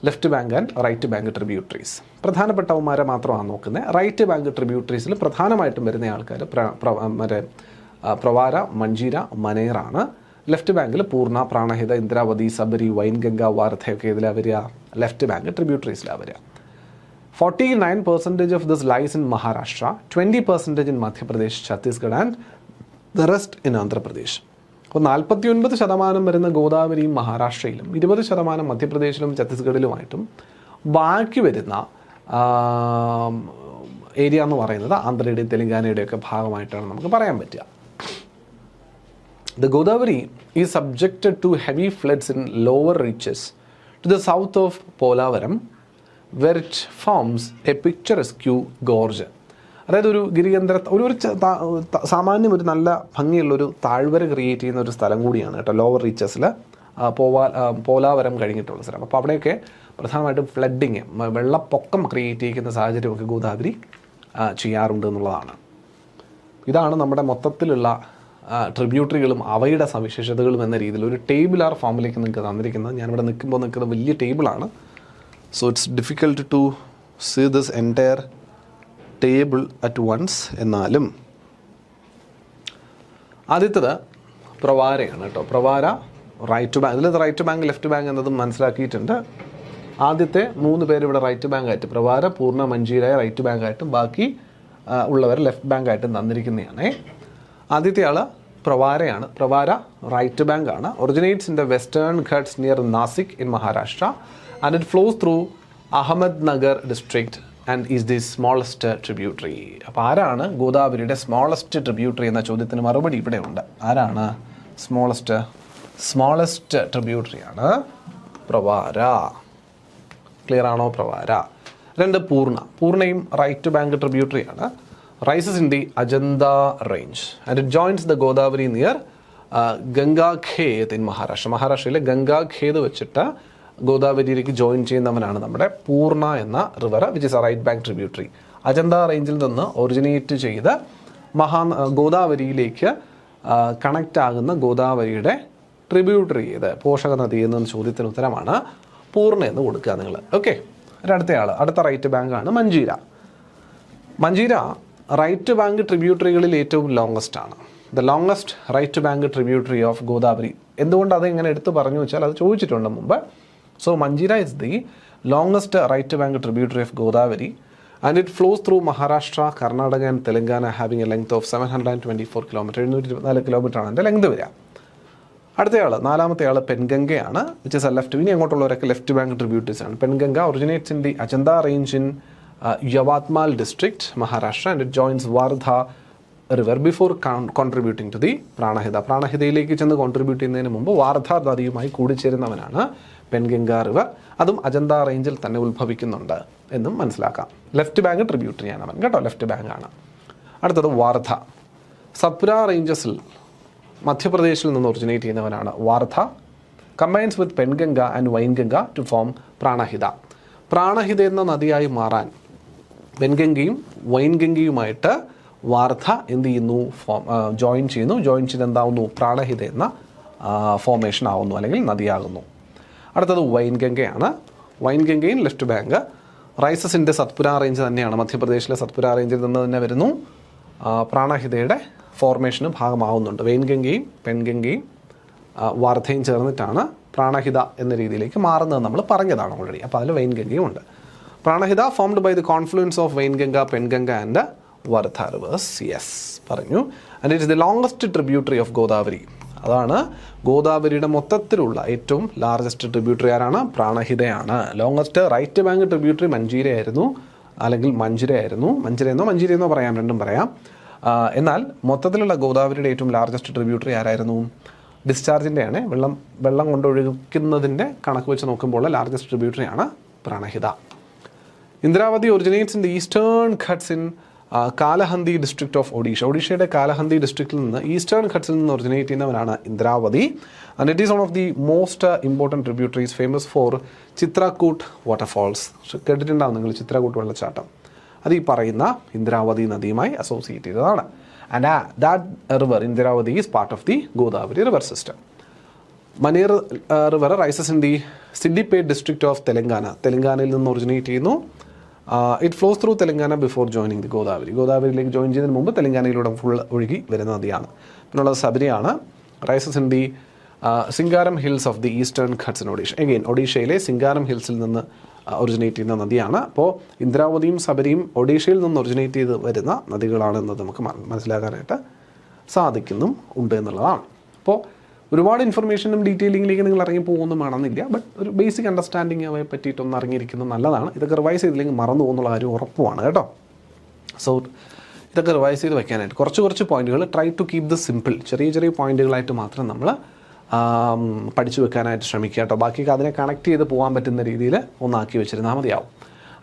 Left bank and right bank tributaries പ്രധാനപ്പെട്ടവന്മാരെ മാത്രമാണ് നോക്കുന്നത്. റൈറ്റ് ബാങ്ക് ട്രിബ്യൂട്ടറീസിൽ പ്രധാനമായിട്ടും വരുന്ന ആൾക്കാർ പ്രവാര, മഞ്ജീര, മനേറാണ്. ലെഫ്റ്റ് ബാങ്കിൽ പൂർണ്ണ, പ്രാണഹിത, ഇന്ദ്രാവതി, സബരി, വൈൻഗംഗ, വാർധയൊക്കെ ഇതിലാണ് വരിക, ലെഫ്റ്റ് ബാങ്ക് ട്രിബ്യൂട്ടറീസിലാണ് വരിക. 49% of this lies in Maharashtra, 20% in Madhya Pradesh, Chhattisgarh and the rest in Andhra Pradesh. അപ്പോൾ 49% വരുന്ന ഗോദാവരിയും മഹാരാഷ്ട്രയിലും 20% മധ്യപ്രദേശിലും ഛത്തീസ്ഗഡിലുമായിട്ടും ബാക്കി വരുന്ന ഏരിയ എന്ന് പറയുന്നത് ആന്ധ്രയുടെയും തെലങ്കാനയുടെയൊക്കെ ഭാഗമായിട്ടാണ് നമുക്ക് പറയാൻ പറ്റുക. The Godavari is subjected to heavy floods in lower reaches to the south of Polavaram, where it forms a picturesque gorge. അതായത് ഒരു ഗിരികേന്ദ്ര സാമാന്യം ഒരു നല്ല ഭംഗിയുള്ളൊരു താഴ്വര ക്രിയേറ്റ് ചെയ്യുന്ന ഒരു സ്ഥലം കൂടിയാണ് കേട്ടോ, ലോവർ റീച്ചസിൽ പോലാവരം കഴിഞ്ഞിട്ടുള്ള സ്ഥലം. അപ്പോൾ അവിടെയൊക്കെ പ്രധാനമായിട്ടും ഫ്ലഡിങ്, വെള്ളപ്പൊക്കം ക്രിയേറ്റ് ചെയ്യുന്ന സാഹചര്യമൊക്കെ ഗോദാവരി ചെയ്യാറുണ്ട് എന്നുള്ളതാണ്. ഇതാണ് നമ്മുടെ മൊത്തത്തിലുള്ള ട്രിബ്യൂട്ടറികളും അവയുടെ സവിശേഷതകളും എന്ന രീതിയിൽ ഒരു ടേബിളാർ ഫോമിലേക്ക് നിങ്ങൾക്ക് തന്നിരിക്കുന്നത്. ഞാനിവിടെ നിൽക്കുന്ന വലിയ ടേബിളാണ്. So it's difficult to see this entire table at once. എന്നാലും ആദ്യത്തത് പ്രവാരയാണ് കേട്ടോ. പ്രവാര റൈറ്റ് ബാങ്ക്, ഇതിൽ റൈറ്റ് ബാങ്ക് ലെഫ്റ്റ് ബാങ്ക് എന്നതും മനസ്സിലാക്കിയിട്ടുണ്ട്. ആദ്യത്തെ 3 പേര് ഇവിടെ റൈറ്റ് ബാങ്ക് ആയിട്ട്, പ്രവാര, പൂർണ്ണ, മഞ്ജീര റൈറ്റ് ബാങ്ക് ആയിട്ടും ബാക്കി ഉള്ളവർ ലെഫ്റ്റ് ബാങ്ക് ആയിട്ടും തന്നിരിക്കുന്നതാണ്. ആദ്യത്തെ ആൾ പ്രവാരയാണ്. പ്രവാര റൈറ്റ് ബാങ്ക് ആണ്. Originates in the Western Ghats near Nashik in Maharashtra and it flows through Ahmednagar district and is the smallest tributary. അപ്പോൾ ആരാണ് ഗോദാവരിയുടെ സ്മോളസ്റ്റ് ട്രിബ്യൂട്ടറി എന്ന ചോദ്യത്തിന് മറുപടി ഇവിടെ ഉണ്ട്. ആരാണ് സ്മോളസ്റ്റ് ട്രിബ്യൂട്ടറിയാണ് പ്രവാര. ക്ലിയർ ആണോ? പ്രവാര. 2 പൂർണ്ണയും റൈറ്റ് ബാങ്ക് ട്രിബ്യൂട്ടറിയാണ്. Rises in the Ajanta range and it joins the Godavari near Gangakhed in Maharashtra. മഹാരാഷ്ട്രയിലെ ഗംഗാഖേദ് വെച്ചിട്ട് ഗോദാവരിയിലേക്ക് ജോയിൻ ചെയ്യുന്നവനാണ് നമ്മുടെ പൂർണ്ണ എന്ന river, which is a right bank tributary. Ajanta റേഞ്ചിൽ നിന്ന് ഒറിജിനേറ്റ് ചെയ്ത് ഗോദാവരിയിലേക്ക് കണക്റ്റ് ആകുന്ന ഗോദാവരിയുടെ ട്രിബ്യൂട്ടറി ഏത്, പോഷക നദി എന്ന ചോദ്യത്തിന് ഉത്തരമാണ് പൂർണ്ണ എന്ന് കൊടുക്കുക നിങ്ങൾ. ഓക്കെ. അടുത്ത റൈറ്റ് ബാങ്ക് ആണ് മഞ്ജീര. മഞ്ജീര റൈറ്റ് ബാങ്ക് ട്രിബ്യൂട്ടറികളിൽ ഏറ്റവും ലോങ്സ്റ്റ് ആണ്. The longest right bank tributary of Godavari. എന്തുകൊണ്ട് അത് എങ്ങനെ എടുത്തു പറഞ്ഞു വെച്ചാൽ അത് ചോദിച്ചിട്ടുണ്ട് മുമ്പ്. So Manjira is the longest right bank tributary of Godavari and it flows through Maharashtra, Karnataka and Telangana having a length of 724 kilometre. 724 kilometre ആണ് അതിൻ്റെ ലെങ്ത് വരിക. നാലാമത്തെ ആൾ പെൻഗംഗയാണ്, വിച്ച് ഇസ് എ ലെഫ്റ്റ്. ഇനി അങ്ങോട്ടുള്ളവരൊക്കെ ലെഫ്റ്റ് ബാങ്ക് ട്രിബ്യൂട്ടറീസ് ആണ്. Penganga originates in the Ajanta range in Yavatmal district Maharashtra and it joins Wardha river before contributing to the Pranahita. പ്രാണഹിതയിലേക്ക് ചെന്ന് കോൺട്രിബ്യൂട്ട് ചെയ്യുന്നതിന് മുമ്പ് വാർധ നദിയുമായി കൂടിച്ചേരുന്നവനാണ് പെൻഗംഗ റിവർ. അതും അജന്ത റേഞ്ചിൽ തന്നെ ഉത്ഭവിക്കുന്നുണ്ട് എന്നും മനസ്സിലാക്കാം. ലെഫ്റ്റ് ബാങ്ക് ട്രിബ്യൂട്ടറിയാണ് അവൻ കേട്ടോ, ലെഫ്റ്റ് ബാങ്ക് ആണ്. അടുത്തത് വാർധ. സത്പുര റേഞ്ചസിൽ മധ്യപ്രദേശിൽ നിന്ന് ഒറിജിനേറ്റ് ചെയ്യുന്നവനാണ് Wardha. Combines with Penganga and Wainganga to form Pranahita. Pranahita എന്ന നദിയായി മാറാൻ പെൻഗംഗയും വൈൻഗംഗയുമായിട്ട് വാർധ എന്ത് ചെയ്യുന്നു, ജോയിൻ ചെയ്ത് എന്താവുന്നു, പ്രാണഹിത എന്ന ഫോർമേഷൻ ആവുന്നു അല്ലെങ്കിൽ നദിയാകുന്നു. അടുത്തത് വൈൻഗംഗയാണ്. വൈൻഗംഗയും ലെഫ്റ്റ് ബാങ്ക്. റൈസസിൻ്റെ സത്പുര റേഞ്ച് തന്നെയാണ്, മധ്യപ്രദേശിലെ സത്പുര റേഞ്ചിൽ നിന്ന് തന്നെ വരുന്നു. പ്രാണഹിതയുടെ ഫോർമേഷന് ഭാഗമാവുന്നുണ്ട്. വെയിൻഗംഗയും പെൻഗംഗയും വാർധയും ചേർന്നിട്ടാണ് പ്രാണഹിത എന്ന രീതിയിലേക്ക് മാറുന്നത് നമ്മൾ പറഞ്ഞതാണ് ഓൾറെഡി. അപ്പോൾ അതിൽ വെയിൻഗംഗയും ഉണ്ട്. Pranahita formed by the confluence of Wainganga, Penganga and Wardha rivers. Yes പറഞ്ഞു. And it is the longest tributary of Godavari. അതാണ് ഗോദാവരിയുടെ മൊത്തത്തിലുള്ള ഏറ്റവും ലാർജസ്റ്റ് ട്രിബ്യൂട്ടറി ആരാണ്? പ്രാണഹിതയാണ്. ലോങ്സ്റ്റ് റൈറ്റ് ബാങ്ക് ട്രിബ്യൂട്ടറി മഞ്ജീരയായിരുന്നു, അല്ലെങ്കിൽ മഞ്ജീരയെന്നോ പറയാം, രണ്ടും പറയാം. എന്നാൽ മൊത്തത്തിലുള്ള ഗോദാവരിയുടെ ഏറ്റവും ലാർജസ്റ്റ് ട്രിബ്യൂട്ടറി ആരായിരുന്നു? ഡിസ്ചാർജിൻ്റെയാണ്, വെള്ളം കൊണ്ടൊഴുക്കുന്നതിൻ്റെ കണക്ക് വെച്ച് നോക്കുമ്പോൾ ലാർജസ്റ്റ് ട്രിബ്യൂട്ടറിയാണ് Pranahita. Indravati originates in the Eastern Ghats in Kalahandi district of Odisha. ഒഡീഷയുടെ കാലഹന്തി ഡിസ്ട്രിക്റ്റിൽ നിന്ന് ഈസ്റ്റേൺ ഘട്ട്സിൽ നിന്ന് ഒറിജിനേറ്റ് ചെയ്യുന്നവരാണ് Indravati. And it is one of the most important tributaries famous for Chitrakoot waterfalls. കേട്ടിട്ടുണ്ടാവും നിങ്ങൾ ചിത്രകൂട്ട് വെള്ളച്ചാട്ടം. അത് ഈ പറയുന്ന ഇന്ദ്രാവതി നദിയുമായി അസോസിയേറ്റ് ചെയ്തതാണ്. And that river Indravati is part of the Godavari river system. Maner river rises in the Siddipet district of Telangana. തെലങ്കാനയിൽ നിന്ന് ഒറിജിനേറ്റ് ചെയ്യുന്നു. It flows through Telangana before joining the Godavari. ഗോദാവരിയിലേക്ക് ജോയിൻ ചെയ്യുന്നതിന് മുമ്പ് തെലങ്കാനയിലൂടെ ഫുൾ ഒഴുകി വരുന്ന നദിയാണ്. പിന്നുള്ളത് സബരിയാണ്. Rises in the Singaram hills of the Eastern Ghats in Odisha. Again ഒഡീഷയിലെ സിംഗാരം ഹിൽസിൽ നിന്ന് ഒറിജിനേറ്റ് ചെയ്യുന്ന നദിയാണ്. അപ്പോൾ ഇന്ദ്രാവതിയും സബരിയും ഒഡീഷയിൽ നിന്ന് ഒറിജിനേറ്റ് ചെയ്ത് വരുന്ന നദികളാണെന്നത് നമുക്ക് മനസ്സിലാക്കാനായിട്ട് ഉണ്ട് എന്നുള്ളതാണ്. അപ്പോൾ ഒരുപാട് ഇൻഫർമേഷനും ഡീറ്റെയിലിങ്ങിലേക്ക് നിങ്ങൾ ഇറങ്ങി പോകുമെന്നും വേണമെന്നില്ല. ബട്ട് ഒരു ബേസിക് അണ്ടർസ്റ്റാൻഡിങ് അവയെ പറ്റിയിട്ടൊന്ന് അറിഞ്ഞിരിക്കുന്നത് നല്ലതാണ്. ഇതൊക്കെ റിവൈസ് ചെയ്തില്ലെങ്കിൽ മറന്നു പോകുന്നുള്ള കാര്യം ഉറപ്പുമാണ് കേട്ടോ. സോ ഇതൊക്കെ റിവൈസ് ചെയ്ത് വെക്കാനായിട്ട് കുറച്ച് പോയിന്റുകൾ try to keep the simple. ചെറിയ പോയിന്റുകളായിട്ട് മാത്രം നമ്മൾ പഠിച്ചു വെക്കാനായിട്ട് ശ്രമിക്കുക കേട്ടോ. ബാക്കിയൊക്കെ അതിനെ കണക്ട് ചെയ്ത് പോകാൻ പറ്റുന്ന രീതിയിൽ ഒന്നാക്കി വെച്ചിരുന്നാൽ മതിയാവും.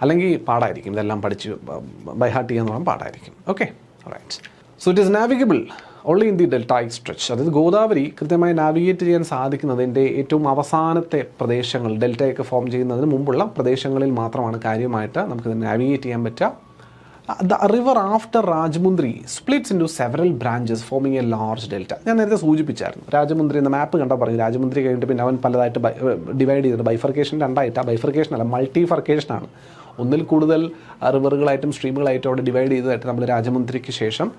അല്ലെങ്കിൽ പാടായിരിക്കും, ഇതെല്ലാം പഠിച്ച് ബൈ ഹാർട്ട് ചെയ്യാന്ന് പറഞ്ഞാൽ പാടായിരിക്കും. Okay, right. So it is navigable only in the deltaic stretch. അതായത് ഗോദാവരി കൃത്യമായി നാവിഗേറ്റ് ചെയ്യാൻ സാധിക്കുന്നതിൻ്റെ ഏറ്റവും അവസാനത്തെ പ്രദേശങ്ങൾ, ഡെൽറ്റയൊക്കെ ഫോം ചെയ്യുന്നതിന് മുമ്പുള്ള പ്രദേശങ്ങളിൽ മാത്രമാണ് കാര്യമായിട്ട് നമുക്കിത് നാവിഗേറ്റ് ചെയ്യാൻ പറ്റുക. The river after Rajamundri splits into several branches forming a large delta. ഞാൻ നേരത്തെ സൂചിപ്പിച്ചായിരുന്നു, രാജമുന്ദ്രി എന്ന മാപ്പ് കണ്ടാൽ പറഞ്ഞു. രാജമുന്ദ്രി കഴിഞ്ഞിട്ട് പിന്നെ അവൻ പലതായിട്ട് ഡിവൈഡ് ചെയ്തിട്ട് ബൈഫർക്കേഷൻ രണ്ടായിട്ട്. ബൈഫർക്കേഷൻ അല്ല, മൾട്ടിഫർക്കേഷനാണ്. ഒന്നിൽ കൂടുതൽ റിവറുകളായിട്ടും സ്ട്രീമുകളായിട്ടും അവിടെ ഡിവൈഡ് ചെയ്തതായിട്ട് നമ്മൾ രാജമുന്ദ്രിക്ക് ശേഷം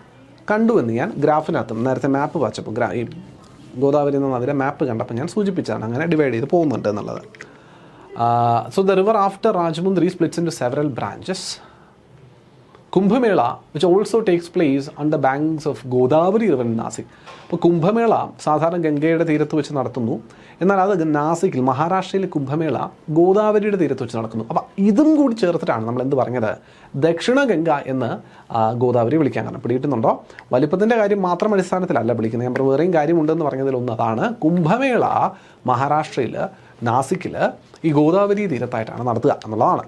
കണ്ടുവെന്ന് ഞാൻ ഗ്രാഫിനകത്തും നേരത്തെ മാപ്പ് വായിച്ചപ്പോൾ ഈ ഗോദാവരി എന്ന നദിയുടെ മാപ്പ് കണ്ടപ്പോൾ ഞാൻ സൂചിപ്പിച്ചാണ് അങ്ങനെ ഡിവൈഡ് ചെയ്ത് പോകുന്നുണ്ട് എന്നുള്ളത്. So the river after Rajamundry splits into several branches. Kumbh Mela which also takes place on the banks of Godavari river in Nashik. അപ്പോൾ കുംഭമേള സാധാരണ ഗംഗയുടെ തീരത്ത് വെച്ച് നടത്തുന്നു, എന്നാൽ അത് നാസിക്കിൽ മഹാരാഷ്ട്രയിലെ കുംഭമേള ഗോദാവരിയുടെ തീരത്ത് വെച്ച് നടക്കുന്നു. അപ്പോൾ ഇതും കൂടി ചേർത്തിട്ടാണ് നമ്മൾ എന്ത് പറഞ്ഞത്, ദക്ഷിണ ഗംഗ എന്ന് ഗോദാവരി വിളിക്കാൻ കാരണം. പിടിയിട്ടുന്നുണ്ടോ? വലിപ്പത്തിൻ്റെ കാര്യം മാത്രം അടിസ്ഥാനത്തിലല്ല വിളിക്കുന്നത്. ഞാൻ വേറെയും കാര്യമുണ്ടെന്ന് പറഞ്ഞതിലൊന്ന് അതാണ്, കുംഭമേള മഹാരാഷ്ട്രയിൽ നാസിക്കിൽ ഈ ഗോദാവരി തീരത്തായിട്ടാണ് നടത്തുക എന്നുള്ളതാണ്.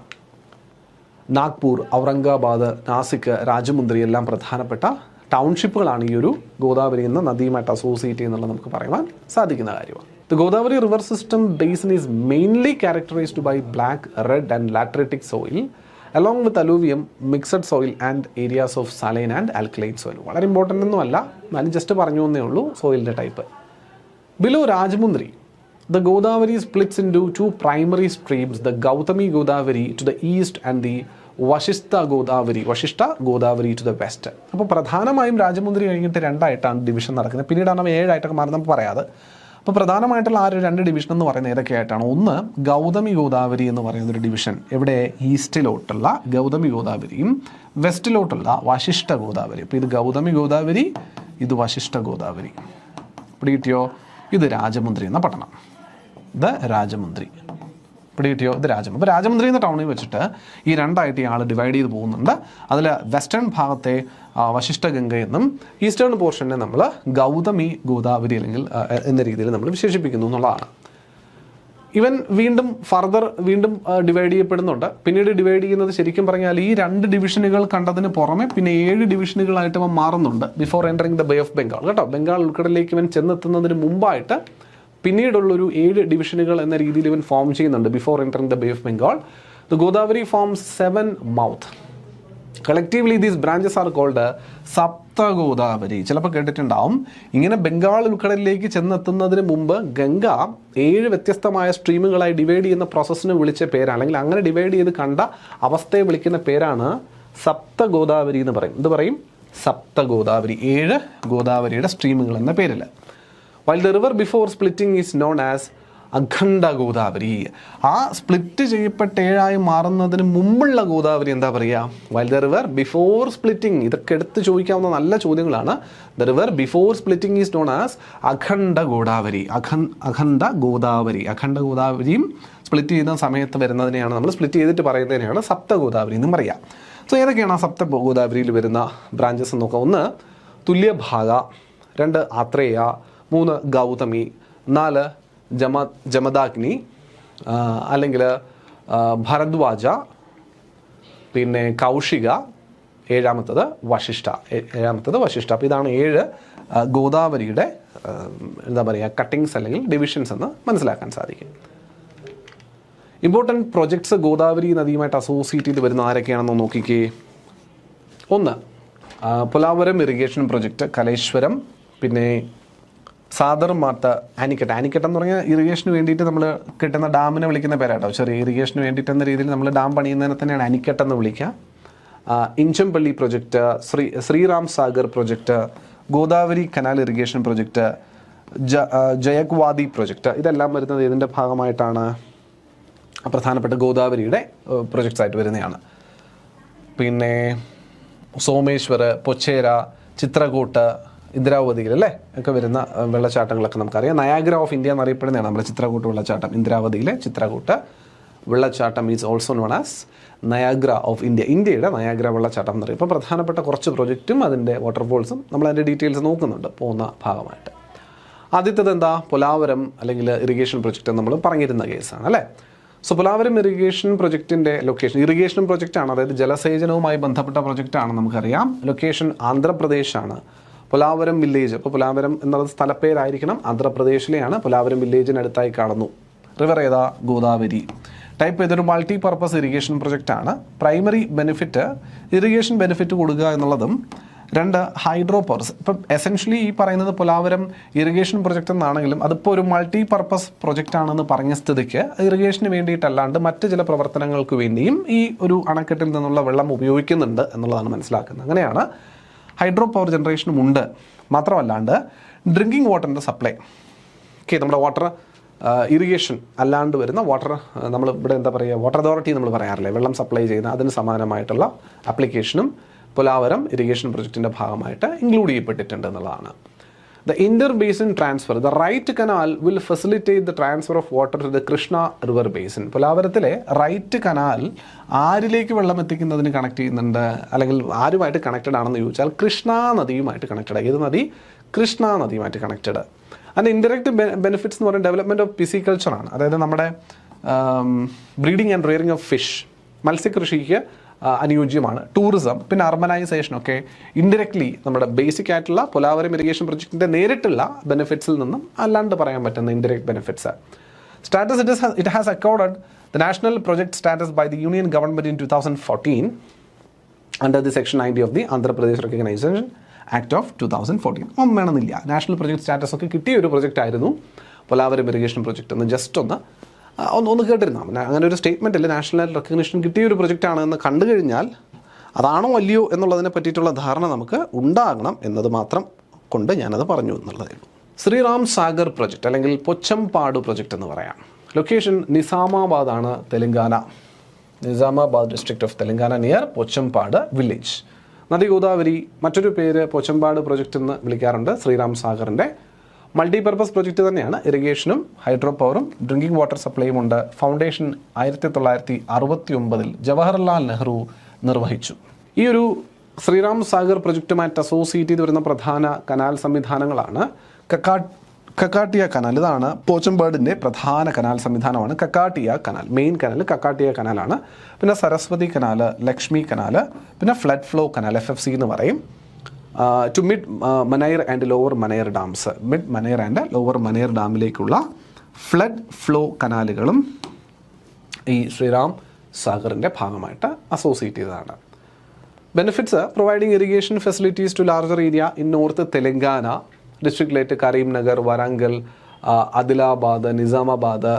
നാഗ്പൂർ, ഔറംഗാബാദ്, നാസിക്, രാജമുന്ദ്രി എല്ലാം പ്രധാനപ്പെട്ട ടൗൺഷിപ്പുകളാണ് ഈ ഒരു ഗോദാവരി എന്ന നദിയുമായിട്ട് അസോസിയേറ്റ് ചെയ്യുന്നുള്ളത് നമുക്ക് പറയുവാൻ സാധിക്കുന്ന കാര്യമാണ്. The Godavari river system basin is mainly characterised by black, red and lateritic soil along with alluvium, mixed soil and areas of saline and alkaline soil. വളരെ ഇമ്പോർട്ടൻ്റ് ഒന്നുമല്ല, ഞാൻ ജസ്റ്റ് പറഞ്ഞു എന്നേ ഉള്ളൂ സോയിലിൻ്റെ type. Below Rajahmundry the Godavari splits into two primary streams, the Gautami Godavari to the east and the Vashishta Godavari to the west. അപ്പോൾ പ്രധാനമായും രാജമുന്ദ്രി കഴിഞ്ഞിട്ട് രണ്ടായിട്ടാണ് ഡിവിഷൻ നടക്കുന്നത്. പിന്നീടാണ് 7 ആയിട്ടൊക്കെ മാറി നമുക്ക് പറയാതെ. അപ്പോൾ പ്രധാനമായിട്ടുള്ള ആ ഒരു 2 ഡിവിഷൻ എന്ന് പറയുന്നത് ഏതൊക്കെയായിട്ടാണ്? ഒന്ന് ഗൗതമി ഗോദാവരി എന്ന് പറയുന്നൊരു ഡിവിഷൻ, എവിടെ ഈസ്റ്റിലോട്ടുള്ള ഗൗതമി ഗോദാവരിയും വെസ്റ്റിലോട്ടുള്ള വശിഷ്ഠ ഗോദാവരി. അപ്പോൾ ഇത് ഗൗതമി ഗോദാവരി, ഇത് വശിഷ്ഠ ഗോദാവരി. പിടികിട്ടിയോ? ഇത് രാജമുന്ദ്രി എന്ന പട്ടണം, ഇത് രാജമുന്ദ്രി. പിടികിട്ടിയോ? ഇത് രാജമുന്ദ്രി. അപ്പോൾ രാജമുന്ദ്രി എന്ന ടൗണിൽ വെച്ചിട്ട് ഈ രണ്ടായിട്ട് ഇയാൾ ഡിവൈഡ് ചെയ്ത് പോകുന്നുണ്ട്. അതിൽ വെസ്റ്റേൺ ഭാഗത്തെ വശിഷ്ഠ ഗംഗ എന്നും ഈസ്റ്റേൺ പോർഷനെ നമ്മൾ ഗൗതമി ഗോദാവരി അല്ലെങ്കിൽ എന്ന രീതിയിൽ നമ്മൾ വിശേഷിപ്പിക്കുന്നു എന്നുള്ളതാണ്. ഇവൻ വീണ്ടും ഡിവൈഡ് ചെയ്യപ്പെടുന്നുണ്ട്. പിന്നീട് ഡിവൈഡ് ചെയ്യുന്നത് ശരിക്കും പറഞ്ഞാൽ ഈ 2 ഡിവിഷനുകൾ കണ്ടതിന് പുറമെ പിന്നെ 7 ഡിവിഷനുകളായിട്ട് അവൻ മാറുന്നുണ്ട് before entering the bay of Bengal. കേട്ടോ, ബംഗാൾ ഉൾക്കടലിലേക്ക് ഇവൻ ചെന്നെത്തുന്നതിന് മുമ്പായിട്ട് പിന്നീടുള്ളൊരു 7 ഡിവിഷനുകൾ എന്ന രീതിയിൽ ഇവൻ ഫോം ചെയ്യുന്നുണ്ട് before entering the bay of Bengal. The Godavari forms 7 mouth. Collectively these branches are called Sapta Godavari. ചിലപ്പോൾ കേട്ടിട്ടുണ്ടാവും, ഇങ്ങനെ ബംഗാൾ ഉൾക്കടലിലേക്ക് ചെന്നെത്തുന്നതിന് മുമ്പ് ഗംഗ 7 വ്യത്യസ്തമായ സ്ട്രീമുകളായി ഡിവൈഡ് ചെയ്യുന്ന പ്രോസസ്സിന് വിളിച്ച പേരാണ്, അല്ലെങ്കിൽ അങ്ങനെ ഡിവൈഡ് ചെയ്ത് കണ്ട അവസ്ഥയെ വിളിക്കുന്ന പേരാണ് സപ്ത ഗോദാവരി എന്ന് പറയും. എന്ത് പറയും? സപ്ത ഗോദാവരി. 7 ഗോദാവരിയുടെ സ്ട്രീമുകൾ എന്ന പേരിൽ. While the river before splitting is known as അഖണ്ഡ ഗോദാവരി. ആ സ്പ്ലിറ്റ് ചെയ്യപ്പെട്ട 7 മാറുന്നതിന് മുമ്പുള്ള ഗോദാവരി എന്താ പറയുക? While the river before splitting, ഇതൊക്കെ എടുത്ത് ചോദിക്കാവുന്ന നല്ല ചോദ്യങ്ങളാണ്. The river before splitting is known as Akhanda Godavari. Akhanda Godavari. Akhanda ഗോദാവരിയും split ചെയ്യുന്ന സമയത്ത് വരുന്നതിനെയാണ് നമ്മൾ സ്പ്ലിറ്റ് ചെയ്തിട്ട് പറയുന്നതിനെയാണ് സപ്ത ഗോദാവരി എന്നും പറയുക. സോ ഏതൊക്കെയാണ് ആ സപ്ത ഗോദാവരിയിൽ വരുന്ന ബ്രാഞ്ചസ് എന്ന് നോക്കാം. 1 തുല്യഭാഗ, 2 ആത്രേയ, 3 ഗൗതമി, 4 ജമദാഗ്നി അല്ലെങ്കിൽ ഭരദ്വാജ, പിന്നെ കൗശിക, 7ാമത്തത് വശിഷ്ഠ. അപ്പോൾ ഇതാണ് 7 ഗോദാവരിയുടെ എന്താ പറയുക കട്ടിങ്സ് അല്ലെങ്കിൽ ഡിവിഷൻസ് എന്ന് മനസ്സിലാക്കാൻ സാധിക്കും. ഇമ്പോർട്ടൻറ്റ് പ്രൊജക്ട്സ് ഗോദാവരി നദിയുമായിട്ട് അസോസിയേറ്റ് ചെയ്ത് വരുന്ന ആരൊക്കെയാണെന്ന് നോക്കിക്കേ. 1 പൊലാവരം ഇറിഗേഷൻ പ്രൊജക്റ്റ്, കലേശ്വരം, പിന്നെ സാദർ മാത്ത ആനിക്കട്ട്. ആനിക്കട്ട് എന്ന് പറഞ്ഞാൽ ഇറിഗേഷന് വേണ്ടിയിട്ട് നമ്മൾ കിട്ടുന്ന ഡാമിനെ വിളിക്കുന്ന പേരാട്ടോ. ചെറിയ ഇറിഗേഷന് വേണ്ടിയിട്ട് എന്ന രീതിയിൽ നമ്മൾ ഡാം പണിയുന്നതിനെ തന്നെയാണ് അനിക്കട്ട് എന്ന് വിളിക്കുക. Inchampalli project, Sriram Sagar project, Godavari canal irrigation project, Jayakwadi project. ഇതെല്ലാം വരുന്നത് ഇതിൻ്റെ ഭാഗമായിട്ടാണ്, പ്രധാനപ്പെട്ട ഗോദാവരിയുടെ പ്രൊജക്ട്സ് ആയിട്ട് വരുന്നതാണ്. പിന്നെ സോമേശ്വർ, പൊച്ചേര, ചിത്രകൂട്ട്, ഇന്ദ്രാവതിയിൽ അല്ലേ ഒക്കെ വരുന്ന വെള്ളച്ചാട്ടങ്ങളൊക്കെ നമുക്കറിയാം. നയാഗ്ര ഓഫ് ഇന്ത്യ എന്നറിയപ്പെടുന്നതാണ് നമ്മുടെ ചിത്രകൂട്ട് വെള്ളച്ചാട്ടം. ഇന്ദ്രാവതിയിലെ ചിത്രകൂട്ട് വെള്ളച്ചാട്ടം is also known as Niagara of India. ഇന്ത്യയുടെ നയാഗ്ര വെള്ളച്ചാട്ടം എന്നറിയും. ഇപ്പോൾ പ്രധാനപ്പെട്ട കുറച്ച് പ്രൊജക്റ്റും അതിൻ്റെ വാട്ടർഫോൾസും നമ്മളതിൻ്റെ ഡീറ്റെയിൽസ് നോക്കുന്നുണ്ട് പോകുന്ന ഭാഗമായിട്ട്. ആദ്യത്തേത് എന്താ? പൊലാവരം അല്ലെങ്കിൽ ഇറിഗേഷൻ പ്രൊജക്റ്റ് നമ്മൾ പറഞ്ഞിരുന്ന കേസാണ് അല്ലേ. So Polavaram irrigation പ്രൊജക്റ്റിൻ്റെ location, irrigation പ്രൊജക്റ്റാണ്, അതായത് ജലസേചനവുമായി ബന്ധപ്പെട്ട പ്രൊജക്റ്റാണ് നമുക്കറിയാം. ലൊക്കേഷൻ ആന്ധ്രാപ്രദേശാണ്. പൊലാവരം വില്ലേജ്, അപ്പോൾ പൊലാവരം എന്നുള്ളത് സ്ഥലപ്പേരായിരിക്കണം, ആന്ധ്രാപ്രദേശിലെയാണ്. പൊലാവരം വില്ലേജിനടുത്തായി കാണുന്നു. റിവർ ഏതാ? ഗോദാവരി. ടൈപ്പ് ചെയ്തൊരു മൾട്ടി പർപ്പസ് ഇറിഗേഷൻ പ്രൊജക്റ്റാണ്. പ്രൈമറി ബെനിഫിറ്റ് ഇറിഗേഷൻ ബെനിഫിറ്റ് കൊടുക്കുക എന്നുള്ളതും, 2 ഹൈഡ്രോ പവേഴ്സ്. ഇപ്പം എസെൻഷ്യലി ഈ പറയുന്നത് പൊലാവരം ഇറിഗേഷൻ പ്രൊജക്റ്റ് എന്നാണെങ്കിലും അതിപ്പോൾ ഒരു മൾട്ടി പർപ്പസ് പ്രൊജക്റ്റ് ആണെന്ന് പറഞ്ഞ സ്ഥിതിക്ക് ഇറിഗേഷന് വേണ്ടിയിട്ടല്ലാണ്ട് മറ്റ് ചില പ്രവർത്തനങ്ങൾക്ക് വേണ്ടിയും ഈ ഒരു അണക്കെട്ടിൽ നിന്നുള്ള വെള്ളം ഉപയോഗിക്കുന്നുണ്ട് എന്നുള്ളതാണ് മനസ്സിലാക്കുന്നത്. അങ്ങനെയാണ് ഹൈഡ്രോ പവർ ജനറേഷനും ഉണ്ട്. മാത്രമല്ലാണ്ട് ഡ്രിങ്കിങ് വാട്ടറിൻ്റെ സപ്ലൈ, ഓക്കെ, നമ്മുടെ വാട്ടർ ഇറിഗേഷൻ അല്ലാണ്ട് വരുന്ന വാട്ടർ, നമ്മൾ ഇവിടെ എന്താ പറയുക, വാട്ടർ അതോറിറ്റി നമ്മൾ പറയാറില്ലേ, വെള്ളം സപ്ലൈ ചെയ്യുന്ന അതിന് സമാനമായിട്ടുള്ള ആപ്ലിക്കേഷനും പൊലാവരം ഇറിഗേഷൻ പ്രൊജക്റ്റിൻ്റെ ഭാഗമായിട്ട് ഇൻക്ലൂഡ് ചെയ്യപ്പെട്ടിട്ടുണ്ട് എന്നുള്ളതാണ്. The inter-basin transfer, the right canal will facilitate the transfer of water to the Krishna river basin. പൊലാവരത്തിലെ റൈറ്റ് കനാൽ ആരിലേക്ക് വെള്ളം എത്തിക്കുന്നതിന് കണക്ട് ചെയ്യുന്നുണ്ട്, അല്ലെങ്കിൽ ആരുമായിട്ട് കണക്റ്റഡ് ആണെന്ന് ചോദിച്ചാൽ കൃഷ്ണ നദിയുമായിട്ട് കണക്റ്റഡ്. ഏത് നദി? കൃഷ്ണ നദിയുമായിട്ട് കണക്റ്റഡ്. അതിൻ്റെ ഇൻഡയറക്റ്റ് ബെനിഫിറ്റ്സ് എന്ന് പറയുന്നത് ഡെവലപ്മെൻറ്റ് ഓഫ് പിസിക്കൾച്ചറാണ്. അതായത് നമ്മുടെ breeding and rearing of fish, മത്സ്യകൃഷിക്ക് അനുയോജ്യമാണ്. ടൂറിസം, പിന്നെ അർബനൈസേഷനൊക്കെ ഇൻഡയറക്ട്ലി നമ്മുടെ ബേസിക് ആയിട്ടുള്ള പൊലാവരം ഇറിഗേഷൻ പ്രൊജക്റ്റിൻ്റെ നേരിട്ടുള്ള ബെനിഫിറ്റ്സിൽ നിന്നും അല്ലാണ്ട് പറയാൻ പറ്റുന്ന indirect benefits. Status it has accorded the national project status by the union government in 2014 under the section 90 of the Andhra Pradesh reorganisation act of 2014. വേണമെന്നില്ല, നാഷണൽ പ്രൊജക്ട് സ്റ്റാറ്റസ് ഒക്കെ കിട്ടിയ ഒരു പ്രൊജക്റ്റ് ആയിരുന്നു പൊലാവരം ഇറിഗേഷൻ പ്രൊജക്റ്റ് എന്ന് ജസ്റ്റ് ഒന്ന് കേട്ടിരുന്നു. അങ്ങനെ ഒരു സ്റ്റേറ്റ്മെൻറ്റിൽ നാഷണൽ റെക്കഗ്നിഷൻ കിട്ടിയ ഒരു പ്രൊജക്റ്റാണെന്ന് കണ്ടു കഴിഞ്ഞാൽ അതാണോ അല്ലയോ എന്നുള്ളതിനെ പറ്റിയിട്ടുള്ള ധാരണ നമുക്ക് ഉണ്ടാകണം എന്നത് മാത്രം കൊണ്ട് ഞാനത് പറഞ്ഞു എന്നുള്ളതേ ഉള്ളൂ. ശ്രീറാം സാഗർ പ്രൊജക്റ്റ് അല്ലെങ്കിൽ പൊച്ചംപാട് പ്രൊജക്റ്റ് എന്ന് പറയാം. ലൊക്കേഷൻ നിസാമാബാദാണ്, Telangana. Nizamabad district of Telangana near Pochampad village. നദി ഗോദാവരി, മറ്റൊരു പേര് പൊച്ചംപാട് പ്രൊജക്റ്റ് എന്ന് വിളിക്കാറുണ്ട്. ശ്രീറാം സാഗറിൻ്റെ മൾട്ടിപർപ്പസ് പ്രൊജക്റ്റ് തന്നെയാണ്. ഇറിഗേഷനും ഹൈഡ്രോ പവറും ഡ്രിങ്കിങ് വാട്ടർ സപ്ലൈയും ഉണ്ട്. ഫൗണ്ടേഷൻ 1969 ജവഹർലാൽ നെഹ്റു നിർവഹിച്ചു. ഈ ഒരു ശ്രീറാം സാഗർ പ്രൊജക്റ്റുമായിട്ട് അസോസിയേറ്റ് ചെയ്ത് വരുന്ന പ്രധാന കനാൽ സംവിധാനങ്ങളാണ് കക്കാട്ടിയ കനാൽ. ഇതാണ് പോച്ചംപാടിൻ്റെ പ്രധാന കനാൽ സംവിധാനമാണ് Kakatiya canal. Main canal Kakatiya കനാലാണ്. പിന്നെ സരസ്വതി കനാൽ, ലക്ഷ്മി കനാൽ, പിന്നെ ഫ്ലഡ് ഫ്ലോ കനാൽ, FFC എന്ന് പറയും. To mid Manair and lower Manair dams, mid Manair and lower Manair ഡാമിലേക്കുള്ള ഫ്ലഡ് ഫ്ലോ കനാലുകളും ഈ ശ്രീറാം സാഗറിൻ്റെ ഭാഗമായിട്ട് അസോസിയേറ്റ് ചെയ്തതാണ്. Benefits: providing irrigation facilities to larger area in north Telangana, ഡിസ്ട്രിക്റ്റിലേറ്റ് കരീംനഗർ, വരാങ്കൽ, ആദിലാബാദ്, നിസാമാബാദ്,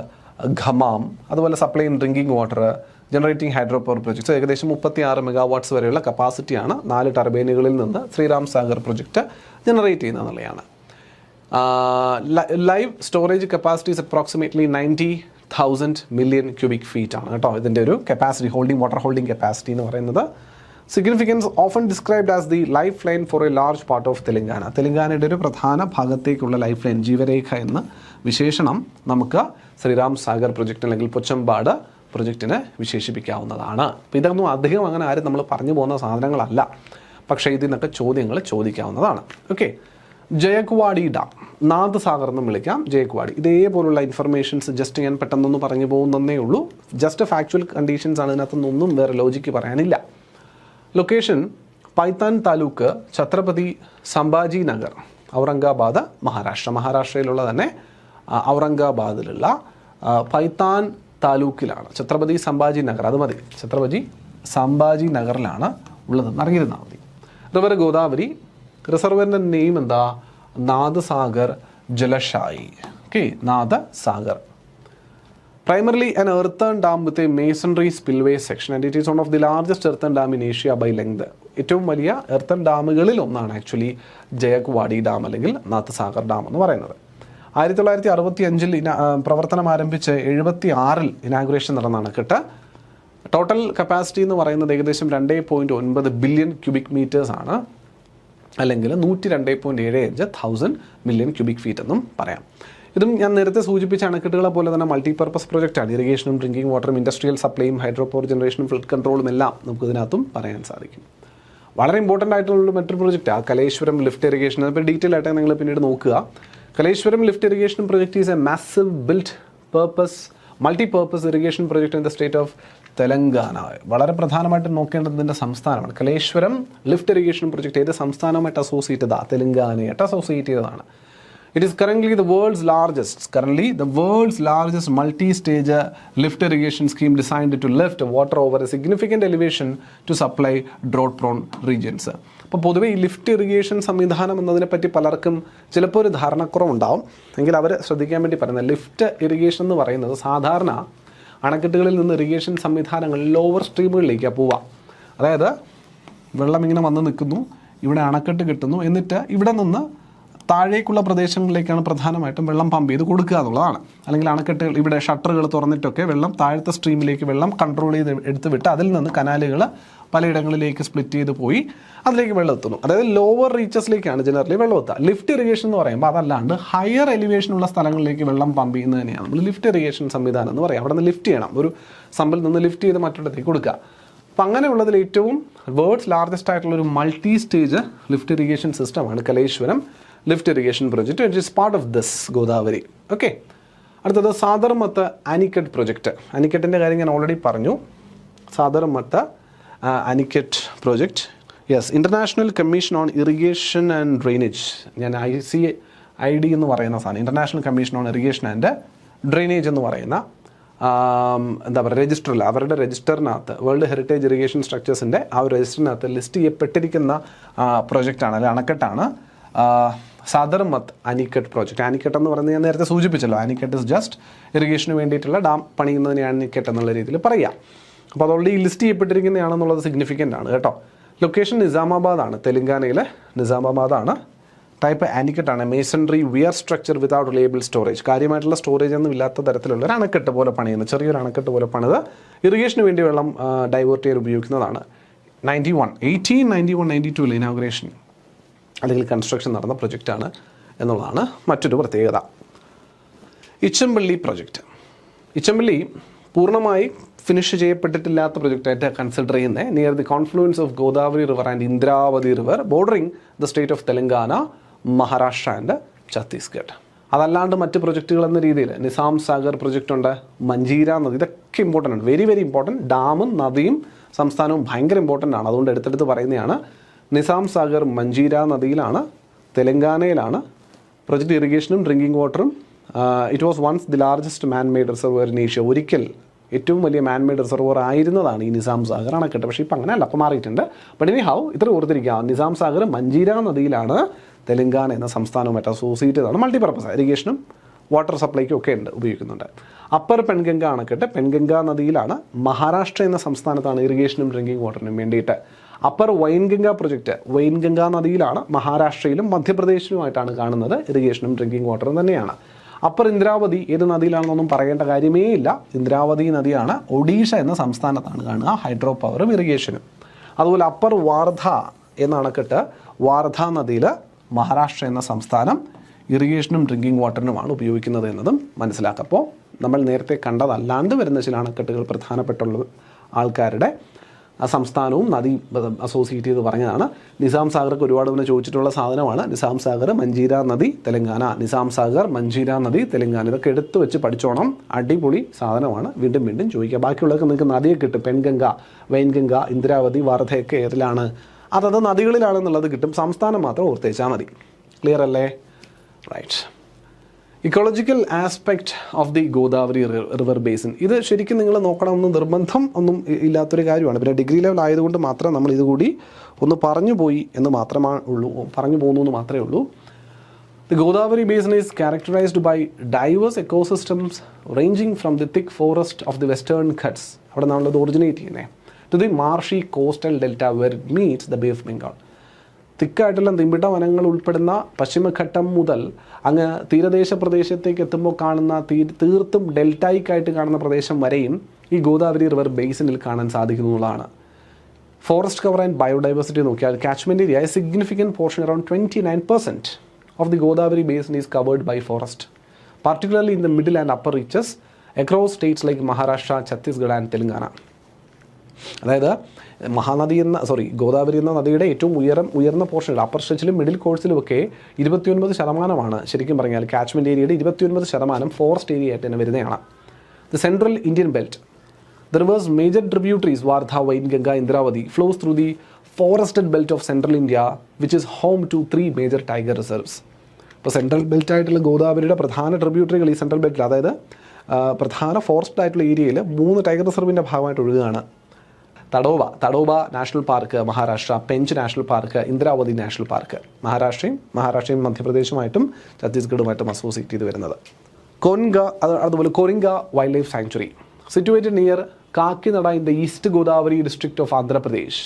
ഖമാം. അതുപോലെ supply in drinking water, generating hydro power projects. ഏകദേശം 36 മെഗാവാട്ട്സ് വരെയുള്ള കപ്പാസിറ്റിയാണ് 4 ടർബൈനുകളിൽ നിന്ന് ശ്രീറാം സാഗർ പ്രൊജക്റ്റ് ജനറേറ്റ് ചെയ്യുന്നത് എന്നുള്ളതാണ്. Live storage capacities approximately 90,000 million cubic feet ആണ് കേട്ടോ ഇതിൻ്റെ ഒരു കപ്പാസിറ്റി, വാട്ടർ ഹോൾഡിംഗ് കപ്പാസിറ്റി എന്ന് പറയുന്നത്. Significance often described as the life line for a large part of Telangana. തെലങ്കാനയുടെ ഒരു പ്രധാന ഭാഗത്തേക്കുള്ള ലൈഫ് ലൈൻ, ജീവരേഖ എന്ന വിശേഷണം നമുക്ക് ശ്രീറാം സാഗർ പ്രൊജക്റ്റ് അല്ലെങ്കിൽ പൊച്ചംപാട് പ്രൊജക്റ്റിനെ വിശേഷിപ്പിക്കാവുന്നതാണ്. അപ്പോൾ ഇതൊന്നും അധികം അങ്ങനെ ആരും നമ്മൾ പറഞ്ഞു പോകുന്ന സാധനങ്ങളല്ല, പക്ഷേ ഇതിനൊക്കെ ചോദ്യങ്ങൾ ചോദിക്കാവുന്നതാണ്. ഓക്കെ, ജയക്വാടി ഡാം, നാദ് സാഗർ എന്നും വിളിക്കാം, ജയക്വാടി. ഇതേപോലുള്ള ഇൻഫർമേഷൻസ് ജസ്റ്റ് ഞാൻ പെട്ടെന്നൊന്ന് പറഞ്ഞു പോകുന്നതേ ഉള്ളൂ. ജസ്റ്റ് ഫാക്ച്വൽ കണ്ടീഷൻസ് ആണ്, ഇതിനകത്തൊന്നും വേറെ ലോജിക്ക് പറയാനില്ല. ലൊക്കേഷൻ പൈത്താൻ താലൂക്ക്, ഛത്രപതി സംഭാജി നഗർ, ഔറംഗാബാദ്, മഹാരാഷ്ട്രയിലുള്ള തന്നെ ഔറംഗാബാദിലുള്ള പൈത്താൻ താലൂക്കിലാണ്. ഛത്രപതി സംഭാജി നഗർ, അത് മതി, ഛത്രപതി സംഭാജി നഗറിലാണ് ഉള്ളതെന്ന് അറിഞ്ഞിരുന്നാൽ മതി. റിവർ ഗോദാവരി, റിസർവറിൻ്റെ നെയിം എന്താ? Nath Sagar Jalashayi. Okay, Nath Sagar. Primarily an earthen dam with a masonry spillway section, and it is one of the largest earthen dam in Asia by length. ഏറ്റവും വലിയ എർത്തൻ ഡാമുകളിൽ ഒന്നാണ് ആക്ച്വലി ജയക്വാടി ഡാം അല്ലെങ്കിൽ നാദ് സാഗർ ഡാം എന്ന് പറയുന്നത്. 1965 പ്രവർത്തനം ആരംഭിച്ച് 76 ഇനാഗുറേഷൻ നടന്ന അണക്കെട്ട്. ടോട്ടൽ കപ്പാസിറ്റി എന്ന് പറയുന്നത് ഏകദേശം 2.9 ബില്യൺ ക്യൂബിക് മീറ്റേഴ്സ് ആണ്, അല്ലെങ്കിൽ 102.75 മില്യൺ ക്യൂബിക് ഫീറ്റ് എന്നും പറയാം. ഇതും ഞാൻ നേരത്തെ സൂചിപ്പിച്ച അണക്കെട്ടുകളെ പോലെ തന്നെ മൾട്ടിപർപ്പസ് പ്രൊജക്റ്റാണ്. ഇറിഗേഷനും ഡ്രിങ്കിങ് വാട്ടറും ഇൻഡസ്ട്രിയൽ സപ്ലൈയും ഹൈഡ്രോ പവർ ജനറേഷനും ഫ്ലഡ് കൺട്രോളും എല്ലാം നമുക്ക് ഇതിനകത്തും പറയാൻ സാധിക്കും. വളരെ ഇമ്പോർട്ടൻ്റ് ആയിട്ടുള്ള മറ്റൊരു പ്രൊജക്റ്റാണ് കലേശ്വരം ലിഫ്റ്റ് ഇറിഗേഷൻ. അതിപ്പോൾ ഡീറ്റെയിൽ ആയിട്ട് നിങ്ങൾ പിന്നീട് നോക്കുക. Kaleshwaram lift irrigation project is a massive built purpose multipurpose irrigation project in the state of Telangana. വളരെ പ്രധാനമായിട്ട് നോക്കേണ്ടതിൻ്റെ സംസ്ഥാനമാണ് കലേശ്വരം ലിഫ്റ്റ് ഇറിഗേഷൻ പ്രൊജക്റ്റ്. ഏത് സംസ്ഥാനവുമായിട്ട് അസോസിയേറ്റ് ചെയ്തതാണ്? തെലങ്കാനയായിട്ട് അസോസിയേറ്റ് ചെയ്തതാണ്. It is currently the world's largest multi-stage lift irrigation scheme designed to lift water over a significant elevation to supply drought-prone regions. അപ്പോൾ പൊതുവെ ഈ ലിഫ്റ്റ് ഇറിഗേഷൻ സംവിധാനം എന്നതിനെപ്പറ്റി പലർക്കും ചിലപ്പോൾ ഒരു ധാരണക്കുറവുണ്ടാവും. എങ്കിൽ അവർ ശ്രദ്ധിക്കാൻ വേണ്ടി പറയുന്നത് ലിഫ്റ്റ് ഇറിഗേഷൻ എന്ന് പറയുന്നത് സാധാരണ അണക്കെട്ടുകളിൽ നിന്ന് ഇറിഗേഷൻ സംവിധാനങ്ങൾ ലോവർ സ്ട്രീമുകളിലേക്കാണ് പോവുക. അതായത് വെള്ളം ഇങ്ങനെ വന്ന് നിൽക്കുന്നു, ഇവിടെ അണക്കെട്ട് കിട്ടുന്നു, എന്നിട്ട് ഇവിടെ നിന്ന് താഴേക്കുള്ള പ്രദേശങ്ങളിലേക്കാണ് പ്രധാനമായിട്ടും വെള്ളം പമ്പ് ചെയ്ത് കൊടുക്കുക എന്നുള്ളതാണ്. അല്ലെങ്കിൽ അണക്കെട്ടുകൾ ഇവിടെ ഷട്ടറുകൾ തുറന്നിട്ടൊക്കെ വെള്ളം താഴത്തെ സ്ട്രീമിലേക്ക് വെള്ളം കൺട്രോൾ ചെയ്ത് എടുത്ത് വിട്ട് അതിൽ നിന്ന് കനാലുകൾ പലയിടങ്ങളിലേക്ക് സ്പ്ലിറ്റ് ചെയ്ത് പോയി അതിലേക്ക് വെള്ളം എത്തുന്നു. അതായത് ലോവർ റീച്ചസിലേക്കാണ് ജനറലി വെള്ളം എത്തുക. ലിഫ്റ്റ് ഇറിഗേഷൻ എന്ന് പറയുമ്പോൾ അതല്ലാണ്ട് ഹയർ എലിവേഷനുള്ള സ്ഥലങ്ങളിലേക്ക് വെള്ളം പമ്പ് ചെയ്യുന്നത് തന്നെയാണ് നമ്മൾ ലിഫ്റ്റ് ഇറിഗേഷൻ സംവിധാനം എന്ന് പറയാം. അവിടെ നിന്ന് ലിഫ്റ്റ് ചെയ്യണം, ഒരു സമ്പിൽ നിന്ന് ലിഫ്റ്റ് ചെയ്ത് മറ്റിടത്തേക്ക് കൊടുക്കുക. അപ്പം അങ്ങനെയുള്ളതിൽ ഏറ്റവും വേൾഡ്സ് ലാർജസ്റ്റ് ആയിട്ടുള്ള ഒരു മൾട്ടി സ്റ്റേജ് ലിഫ്റ്റ് ഇറിഗേഷൻ സിസ്റ്റമാണ് Kaleshwaram lift irrigation project, which is part of this Godavari. Okay, അടുത്തത് സാദർമത്ത് അനിക്കട്ട് പ്രൊജക്റ്റ്. അനിക്കട്ടിൻ്റെ കാര്യം ഞാൻ ഓൾറെഡി പറഞ്ഞു. Sadarmat anicut project, yes, international commission on irrigation and drainage. ഞാൻ ICID എന്ന് പറയുന്ന സാധനം, international commission on irrigation and drainage എന്ന് പറയുന്ന എന്താ പറയുക രജിസ്റ്ററിൽ, അവരുടെ രജിസ്റ്ററിനകത്ത് വേൾഡ് ഹെറിറ്റേജ് ഇറിഗേഷൻ സ്ട്രക്ചേഴ്സിൻ്റെ ആ ഒരു രജിസ്റ്ററിനകത്ത് ലിസ്റ്റ് ചെയ്യപ്പെട്ടിരിക്കുന്ന പ്രൊജക്റ്റാണ്, അല്ലെങ്കിൽ അണക്കെട്ടാണ് സാദർമത്ത് അനിക്കട്ട് പ്രോജക്റ്റ്. അനിക്കട്ട് എന്ന് പറയുന്നത് ഞാൻ നേരത്തെ സൂചിപ്പിച്ചല്ലോ, അനിക്കട്ട് ഇസ് ജസ്റ്റ് ഇറിഗേഷന് വേണ്ടിയിട്ടുള്ള ഡാം പണിയുന്നതിന് അനിക്കട്ട് എന്നുള്ള രീതിയിൽ പറയാം. അപ്പോൾ അത് ഓൾറെഡി ലിസ്റ്റ് ചെയ്യപ്പെട്ടിരിക്കുന്നതാണെന്നുള്ളത് സിഗ്നിഫിക്കൻ്റ് ആണ് കേട്ടോ. ലൊക്കേഷൻ നിസാമാബാദാണ്, തെലങ്കാനയിലെ നിസാമാബാദാണ്. ടൈപ്പ് ആനിക്കട്ടാണ്, masonry weir structure without reliable storage. കാര്യമായിട്ടുള്ള സ്റ്റോറേജ് ഒന്നും ഇല്ലാത്ത തരത്തിലുള്ള ഒരു അണക്കെട്ട് പോലെ പണിയുന്നത്, ചെറിയൊരു അണക്കെട്ട് പോലെ പണിത് ഇറിഗേഷന് വേണ്ടി വെള്ളം ഡൈവേർട്ട് ചെയ്യാൻ ഉപയോഗിക്കുന്നതാണ്. 1891-92 ഇനാഗുറേഷൻ അല്ലെങ്കിൽ കൺസ്ട്രക്ഷൻ നടന്ന പ്രൊജക്റ്റാണ് എന്നുള്ളതാണ് മറ്റൊരു പ്രത്യേകത. ഇച്ചമ്പള്ളി പ്രൊജക്റ്റ്. ഇച്ചമ്പള്ളി പൂർണ്ണമായി ഫിനിഷ് ചെയ്യപ്പെട്ടിട്ടില്ലാത്ത പ്രൊജക്റ്റായിട്ട് കൺസിഡർ ചെയ്യുന്നത് near the confluence of Godavari river and Indravati river bordering the state of Telangana, Maharashtra and Chhattisgarh. അതല്ലാണ്ട് മറ്റ് പ്രൊജക്റ്റുകൾ എന്ന രീതിയിൽ നിസാം സാഗർ പ്രൊജക്റ്റ് ഉണ്ട്, മഞ്ചീര നദി, ഇതൊക്കെ ഇമ്പോർട്ടൻ്റ് ആണ്, വെരി വെരി ഇമ്പോർട്ടൻറ്റ്. ഡാമും നദിയും സംസ്ഥാനവും ഭയങ്കര ഇമ്പോർട്ടൻ്റ് ആണ്, അതുകൊണ്ട് എടുത്തെടുത്ത് പറയുന്നതാണ്. നിസാം സാഗർ മഞ്ചീര നദിയിലാണ്, തെലങ്കാനയിലാണ്. പ്രൊജക്റ്റ് ഇറിഗേഷനും ഡ്രിങ്കിങ് വാട്ടറും. It was once the largest man made reservoir in Asia. ഒരിക്കൽ ഏറ്റവും വലിയ മാൻ മെയ്ഡ് റിസർവർ ആയിരുന്നതാണ് ഈ നിസാം സാഗർ അണക്കെട്ട്. പക്ഷേ ഇപ്പം അങ്ങനെയല്ല, അപ്പം മാറിയിട്ടുണ്ട്. ബട്ട് ഇനി ഹൗ ഇത്ര ഓർത്തിരിക്കുക, നിസാം സാഗർ മഞ്ചീര നദിയിലാണ്, തെലങ്കാന എന്ന സംസ്ഥാനവുമായിട്ട് അസോസിയേറ്റ് ചെയ്താണ്. മൾട്ടിപർപ്പസ് ഇറിഗേഷനും വാട്ടർ സപ്ലൈക്കും ഒക്കെ ഉണ്ട്, ഉപയോഗിക്കുന്നുണ്ട്. അപ്പർ പെൻഗംഗ അണക്കെട്ട് പെൻഗംഗ നദിയിലാണ്, മഹാരാഷ്ട്ര എന്ന സംസ്ഥാനത്താണ് ഇറിഗേഷനും ഡ്രിങ്കിങ് വാട്ടറിനും വേണ്ടിയിട്ട്. അപ്പർ വൈൻഗംഗ പ്രൊജക്റ്റ് വൈൻഗംഗ നദിയിലാണ്, മഹാരാഷ്ട്രയിലും മധ്യപ്രദേശിലുമായിട്ടാണ് കാണുന്നത്, ഇറിഗേഷനും ഡ്രിങ്കിങ് വാട്ടറും തന്നെയാണ്. അപ്പർ ഇന്ദ്രാവതി ഏത് നദിയിലാണെന്നൊന്നും പറയേണ്ട കാര്യമേ ഇല്ല, ഇന്ദ്രാവതി നദിയാണ്, ഒഡീഷ എന്ന സംസ്ഥാനത്താണ് കാണുക, ഹൈഡ്രോ പവറും ഇറിഗേഷനും. അതുപോലെ അപ്പർ വാർധ എന്ന അണക്കെട്ട് വാർധ നദിയിൽ, മഹാരാഷ്ട്ര എന്ന സംസ്ഥാനം, ഇറിഗേഷനും ഡ്രിങ്കിങ് വാട്ടറിനുമാണ് ഉപയോഗിക്കുന്നത് എന്നതും മനസ്സിലാക്കുക. അപ്പോൾ നമ്മൾ നേരത്തെ കണ്ടതല്ലാണ്ട് വരുന്ന ചില അണക്കെട്ടുകൾ പ്രധാനപ്പെട്ടുള്ള ആൾക്കാരുടെ ആ സംസ്ഥാനവും നദി അസോസിയേറ്റ് ചെയ്ത് പറഞ്ഞതാണ്. നിസാം സാഗർക്ക് ഒരുപാട് പിന്നെ ചോദിച്ചിട്ടുള്ള സാധനമാണ്. നിസാം സാഗർ മഞ്ചീര നദി തെലങ്കാന, നിസാം സാഗർ മഞ്ചീര നദി തെലങ്കാന, ഇതൊക്കെ എടുത്തു വെച്ച് പഠിച്ചോണം, അടിപൊളി സാധനമാണ്. വീണ്ടും വീണ്ടും ചോദിക്കുക. ബാക്കിയുള്ളതൊക്കെ നിങ്ങൾക്ക് നദിയെ കിട്ടും, പെൻഗംഗ, വൈൻഗംഗ, ഇന്ദ്രാവതി, വാർധയൊക്കെ ഏതിലാണ്, അതത് നദികളിലാണെന്നുള്ളത് കിട്ടും. സംസ്ഥാനം മാത്രം ഓർത്തേച്ചാൽ മതി. ക്ലിയർ അല്ലേ? Right. Ecological aspect of the Godavari river basin. ഇത് ശരിക്കും നിങ്ങൾ നോക്കണമെന്ന് നിർബന്ധം ഒന്നും ഇല്ലാത്തൊരു കാര്യമാണ്. പിന്നെ ഡിഗ്രി ലെവൽ ആയതുകൊണ്ട് മാത്രം നമ്മൾ ഇതുകൂടി ഒന്ന് പറഞ്ഞു പോകുന്നു എന്ന് മാത്രമേ ഉള്ളൂ. The Godavari basin is characterised by diverse ecosystems ranging from the thick forest of the Western Ghats, അവിടെ നിന്നാണത് ഒറിജിനേറ്റ് ചെയ്യുന്നത്, to the marshy coastal delta where it meets the bay of Bengal. തിക്കായിട്ടുള്ള നിബിഡ വനങ്ങൾ ഉൾപ്പെടുന്ന പശ്ചിമഘട്ടം മുതൽ അങ്ങ് തീരദേശ പ്രദേശത്തേക്ക് എത്തുമ്പോൾ കാണുന്ന തീർത്തും ഡെൽറ്റൈക്കായിട്ട് കാണുന്ന പ്രദേശം വരെയും ഈ ഗോദാവരി റിവർ ബേസിനിൽ കാണാൻ സാധിക്കുന്നതാണ്. ഫോറസ്റ്റ് കവർ ആൻഡ് ബയോഡൈവേഴ്സിറ്റി നോക്കിയാൽ catchment area significant portion around 29% of the Godavari basin is covered by forest, particularly in the middle and upper reaches across states like Maharashtra, Chhattisgarh and Telangana. അതായത് ഗോദാവരി എന്ന നദിയുടെ ഏറ്റവും ഉയർന്ന പോർഷൻ അപ്പർ സ്ട്രെച്ചിലും മിഡിൽ കോഴ്സിലുമൊക്കെ 29% ശരിക്കും പറഞ്ഞാൽ കാച്ച്മെൻറ്റ് ഏരിയയുടെ 29% ഫോറസ്റ്റ് ഏരിയ ആയിട്ട് തന്നെ വരുന്നതാണ്. The central Indian belt, the rivers major tributaries Wardha, Wainganga, Indravati flows through the forested belt of central India which is home to 3 major tiger reserves. ഇപ്പോൾ സെൻട്രൽ ബെൽറ്റ് ആയിട്ടുള്ള ഗോദാവരിയുടെ പ്രധാന ട്രിബ്യൂട്ടറികൾ ഈ സെൻട്രൽ ബെൽറ്റിൽ, അതായത് പ്രധാന ഫോറസ്റ്റ് ആയിട്ടുള്ള ഏരിയയിൽ 3 ടൈഗർ റിസർവിൻ്റെ ഭാഗമായിട്ട് ഒഴുകുകയാണ്. Tadoba national park Maharashtra, Pench national park, Indravati national park മഹാരാഷ്ട്രയും മധ്യപ്രദേശുമായിട്ടും ഛത്തീസ്ഗഡുമായിട്ടും അസോസിയേറ്റ് ചെയ്ത് വരുന്നത്. അതുപോലെ Coringa wild life sanctuary situated near Kakinada in the East Godavari district of Andhra Pradesh.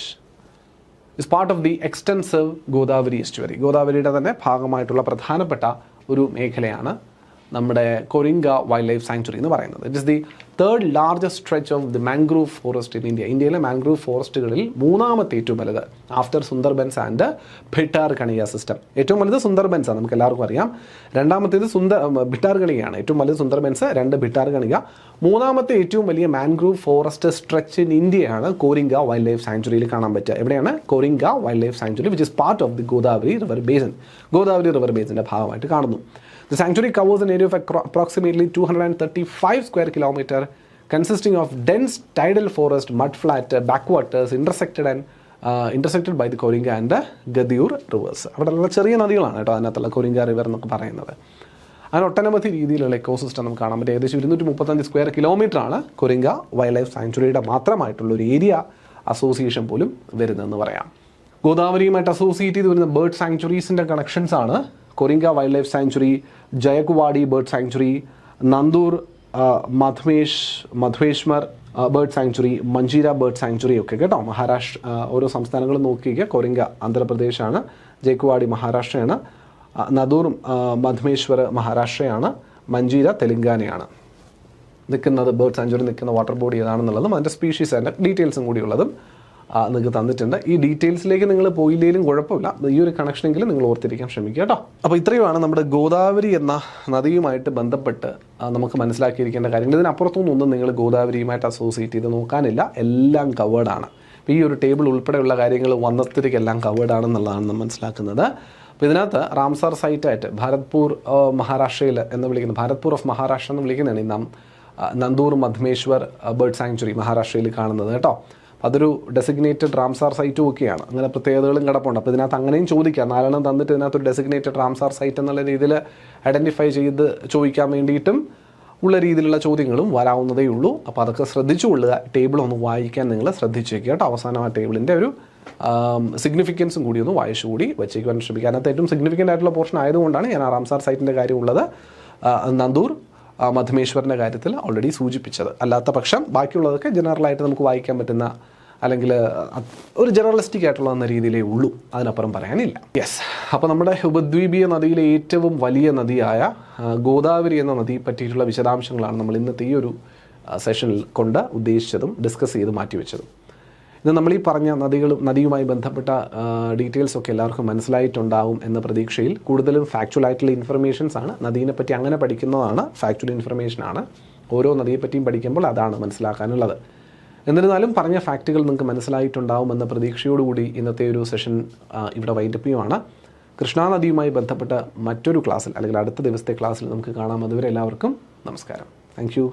Is part of the extensive Godavari estuary. ഗോദാവരിയുടെ തന്നെ ഭാഗമായിട്ടുള്ള പ്രധാനപ്പെട്ട ഒരു മേഖലയാണ് നമ്മുടെ കൊരിങ്ക വൈൽഡ് ലൈഫ് സാങ്ച്വറി എന്ന് പറയുന്നത്. It is the third largest stretch of the mangrove forest in India. ഇന്ത്യയിലെ മാംഗ്രൂവ് ഫോറസ്റ്റുകളിൽ മൂന്നാമത്തെ ഏറ്റവും വലുത് ആഫ്റ്റർ സുന്ദർബൻസ് ആൻഡ് ഭിട്ടാർകണിക സിസ്റ്റം. ഏറ്റവും വലുത് സുന്ദർബൻസ് ആണ്, നമുക്ക് എല്ലാവർക്കും അറിയാം. രണ്ടാമത്തേത് ഭിട്ടാർകണികയാണ്. ഏറ്റവും വലുത് സുന്ദർബൻസ്, 2 ഭിട്ടാർകണിക. മൂന്നാമത്തെ ഏറ്റവും വലിയ മാംഗ്രൂവ് ഫോറസ്റ്റ് സ്ട്രെച്ച് ഇൻ ഇന്ത്യയാണ് കോരിങ്ക വൈൽഡ് ലൈഫ് സാങ്ച്വറിയിൽ കാണാൻ പറ്റുക. എവിടെയാണ്? Coringa wild life sanctuary, which is part of the Godavari river basin. Godavari river ബേസിൻ്റെ ഭാഗമായിട്ട് കാണുന്നു. The sanctuary covers an area of approximately 235 square kilometer, consisting of dense tidal forest, mudflat, backwaters, intersected by the Koringa and the Gadur rivers. അവിടെയുള്ള ചെറിയ നദികളാണ് കേട്ടോ അതിനകത്തുള്ള കൊരിങ്ക റിവർ എന്നൊക്കെ പറയുന്നത്. അങ്ങനെ ഒട്ടനവധി രീതിയിലുള്ള എക്കോസിസ്റ്റം നമുക്ക് കാണാൻ പറ്റും. ഏകദേശം 235 സ്ക്വയർ കിലോമീറ്റർ ആണ് കൊരിങ്ക വൈൽഡ് ലൈഫ് സാങ്ച്വറിയുടെ മാത്രമായിട്ടുള്ള ഒരു ഏരിയ അസോസിയേഷൻ പോലും വരുന്നതെന്ന് പറയാം. ഗോദാവരിയുമായിട്ട് അസോസിയേറ്റ് ചെയ്ത് വരുന്ന ബേർഡ് സാങ്ച്വറീസിൻ്റെ കണക്ഷൻസ് ആണ് Coringa wild life sanctuary, Jayakwadi bird sanctuary, Nandur Madhmeshwar bird sanctuary, Manjira bird sanctuary ഒക്കെ കേട്ടോ. മഹാരാഷ്ട്ര ഓരോ സംസ്ഥാനങ്ങളും നോക്കിക്കുക. കൊരിങ്ക ആന്ധ്രാപ്രദേശാണ്, ജയക്കുവാടി മഹാരാഷ്ട്രയാണ്, നദൂർ മധുമേശ്വർ മഹാരാഷ്ട്രയാണ്, മഞ്ചീര തെലങ്കാനയാണ്. നിൽക്കുന്നത് ബേർഡ് സാങ്ച്വറി നിൽക്കുന്ന വാട്ടർ ബോഡി ഏതാണെന്നുള്ളതും അതിൻ്റെ സ്പീഷീസ് അതിൻ്റെ ഡീറ്റെയിൽസും കൂടിയുള്ളതും നിങ്ങൾക്ക് തന്നിട്ടുണ്ട്. ഈ ഡീറ്റെയിൽസിലേക്ക് നിങ്ങൾ പോയില്ലെങ്കിലും കുഴപ്പമില്ല, ഈ ഒരു കണക്ഷനെങ്കിലും നിങ്ങൾ ഓർത്തിരിക്കാൻ ശ്രമിക്കുക കേട്ടോ. അപ്പോൾ ഇത്രയുമാണ് നമ്മുടെ ഗോദാവരി എന്ന നദിയുമായിട്ട് ബന്ധപ്പെട്ട് നമുക്ക് മനസ്സിലാക്കിയിരിക്കേണ്ട കാര്യങ്ങൾ. ഇതിനപ്പുറത്തൊന്നും നിങ്ങൾ ഗോദാവരിയുമായിട്ട് അസോസിയേറ്റ് ചെയ്ത് നോക്കാനില്ല, എല്ലാം കവേർഡാണ്. അപ്പോൾ ഈ ഒരു ടേബിൾ ഉൾപ്പെടെയുള്ള കാര്യങ്ങൾ വന്നത്തിരിക്കെല്ലാം കവേർഡാണെന്നുള്ളതാണ് നമ്മൾ മനസ്സിലാക്കുന്നത്. അപ്പോൾ ഇതിനകത്ത് റാംസാർ സൈറ്റായിട്ട് ഭാരത്പൂർ മഹാരാഷ്ട്രയിൽ എന്ന് വിളിക്കുന്നത്, ഭാരത്പൂർ ഓഫ് മഹാരാഷ്ട്ര എന്ന് വിളിക്കുന്നതാണ് ഈ നന്ദൂർ മധുമേശ്വർ ബേർഡ് സാങ്ച്വറി മഹാരാഷ്ട്രയിൽ കാണുന്നത് കേട്ടോ. അതൊരു ഡെസിഗ്നേറ്റഡ് റാംസാർ സൈറ്റും ഒക്കെയാണ്. അങ്ങനെ പ്രത്യേകതകളും കിടപ്പുണ്ട്. അപ്പോൾ ഇതിനകത്ത് അങ്ങനെയും ചോദിക്കാം. 4 തന്നിട്ട് ഇതിനകത്തൊരു ഡെസിഗ്നേറ്റഡ് റാംസാർ സൈറ്റ് എന്നുള്ള രീതിയിൽ ഐഡൻറ്റിഫൈ ചെയ്ത് ചോദിക്കാൻ വേണ്ടിയിട്ടും ഉള്ള രീതിയിലുള്ള ചോദ്യങ്ങളും വരാവുന്നതേ ഉള്ളൂ. അപ്പോൾ അതൊക്കെ ശ്രദ്ധിച്ചുകൊള്ളുക. ടേബിൾ ഒന്ന് വായിക്കാൻ നിങ്ങൾ ശ്രദ്ധിച്ചേക്കുക കേട്ടോ. അവസാനം ആ ടേബിളിൻ്റെ ഒരു സിഗ്നിഫിക്കൻസും കൂടി ഒന്ന് വായിച്ചുകൂടി വെച്ചേക്കുവാൻ ശ്രമിക്കുക. അതിനകത്ത് ഏറ്റവും സിഗ്നിഫിക്കൻ്റ് ആയിട്ടുള്ള പോർഷൻ ആയതുകൊണ്ടാണ് ഞാൻ ആ റാംസാർ സൈറ്റിൻ്റെ കാര്യമുള്ളത് നന്ദൂർ മധുമേശ്വറിൻ്റെ കാര്യത്തിൽ ഓൾറെഡി സൂചിപ്പിച്ചത്. അല്ലാത്ത പക്ഷം ബാക്കിയുള്ളതൊക്കെ ജനറലായിട്ട് നമുക്ക് വായിക്കാൻ പറ്റുന്ന അല്ലെങ്കിൽ ഒരു ജനറലിസ്റ്റിക് ആയിട്ടുള്ള എന്ന രീതിയിലേ ഉള്ളൂ, അതിനപ്പുറം പറയാനില്ല. യെസ്, അപ്പോൾ നമ്മുടെ ഉപദ്വീപീയ നദിയിലെ ഏറ്റവും വലിയ നദിയായ ഗോദാവരി എന്ന നദിയെ പറ്റിയിട്ടുള്ള വിശദാംശങ്ങളാണ് നമ്മൾ ഇന്നത്തെ ഈ ഒരു സെഷനിൽ കൊണ്ട് ഉദ്ദേശിച്ചതും ഡിസ്കസ് ചെയ്ത് മാറ്റിവെച്ചതും. ഇത് നമ്മൾ ഈ പറഞ്ഞ നദിയുമായി ബന്ധപ്പെട്ട ഡീറ്റെയിൽസൊക്കെ എല്ലാവർക്കും മനസ്സിലായിട്ടുണ്ടാവും എന്ന പ്രതീക്ഷയിൽ കൂടുതലും ഫാക്ച്വൽ ആയിട്ടുള്ള ഇൻഫർമേഷൻസ് ആണ്. നദീനെ പറ്റി അങ്ങനെ പഠിക്കുന്നതാണ് ഫാക്ച്വൽ ഇൻഫർമേഷനാണ്. ഓരോ നദിയെപ്പറ്റിയും പഠിക്കുമ്പോൾ അതാണ് മനസ്സിലാക്കാനുള്ളത്. എന്നിരുന്നാലും പറഞ്ഞ ഫാക്റ്റുകൾ നിങ്ങൾക്ക് മനസ്സിലായിട്ടുണ്ടാവും എന്ന പ്രതീക്ഷയോടുകൂടി ഇന്നത്തെ ഒരു സെഷൻ ഇവിടെ വൈൻഡപ്പ് ചെയ്യുവാണ്. കൃഷ്ണാ നദിയുമായി ബന്ധപ്പെട്ട മറ്റൊരു ക്ലാസ്സിൽ അല്ലെങ്കിൽ അടുത്ത ദിവസത്തെ ക്ലാസ്സിൽ നമുക്ക് കാണാം. അതുവരെ എല്ലാവർക്കും നമസ്കാരം. Thank you.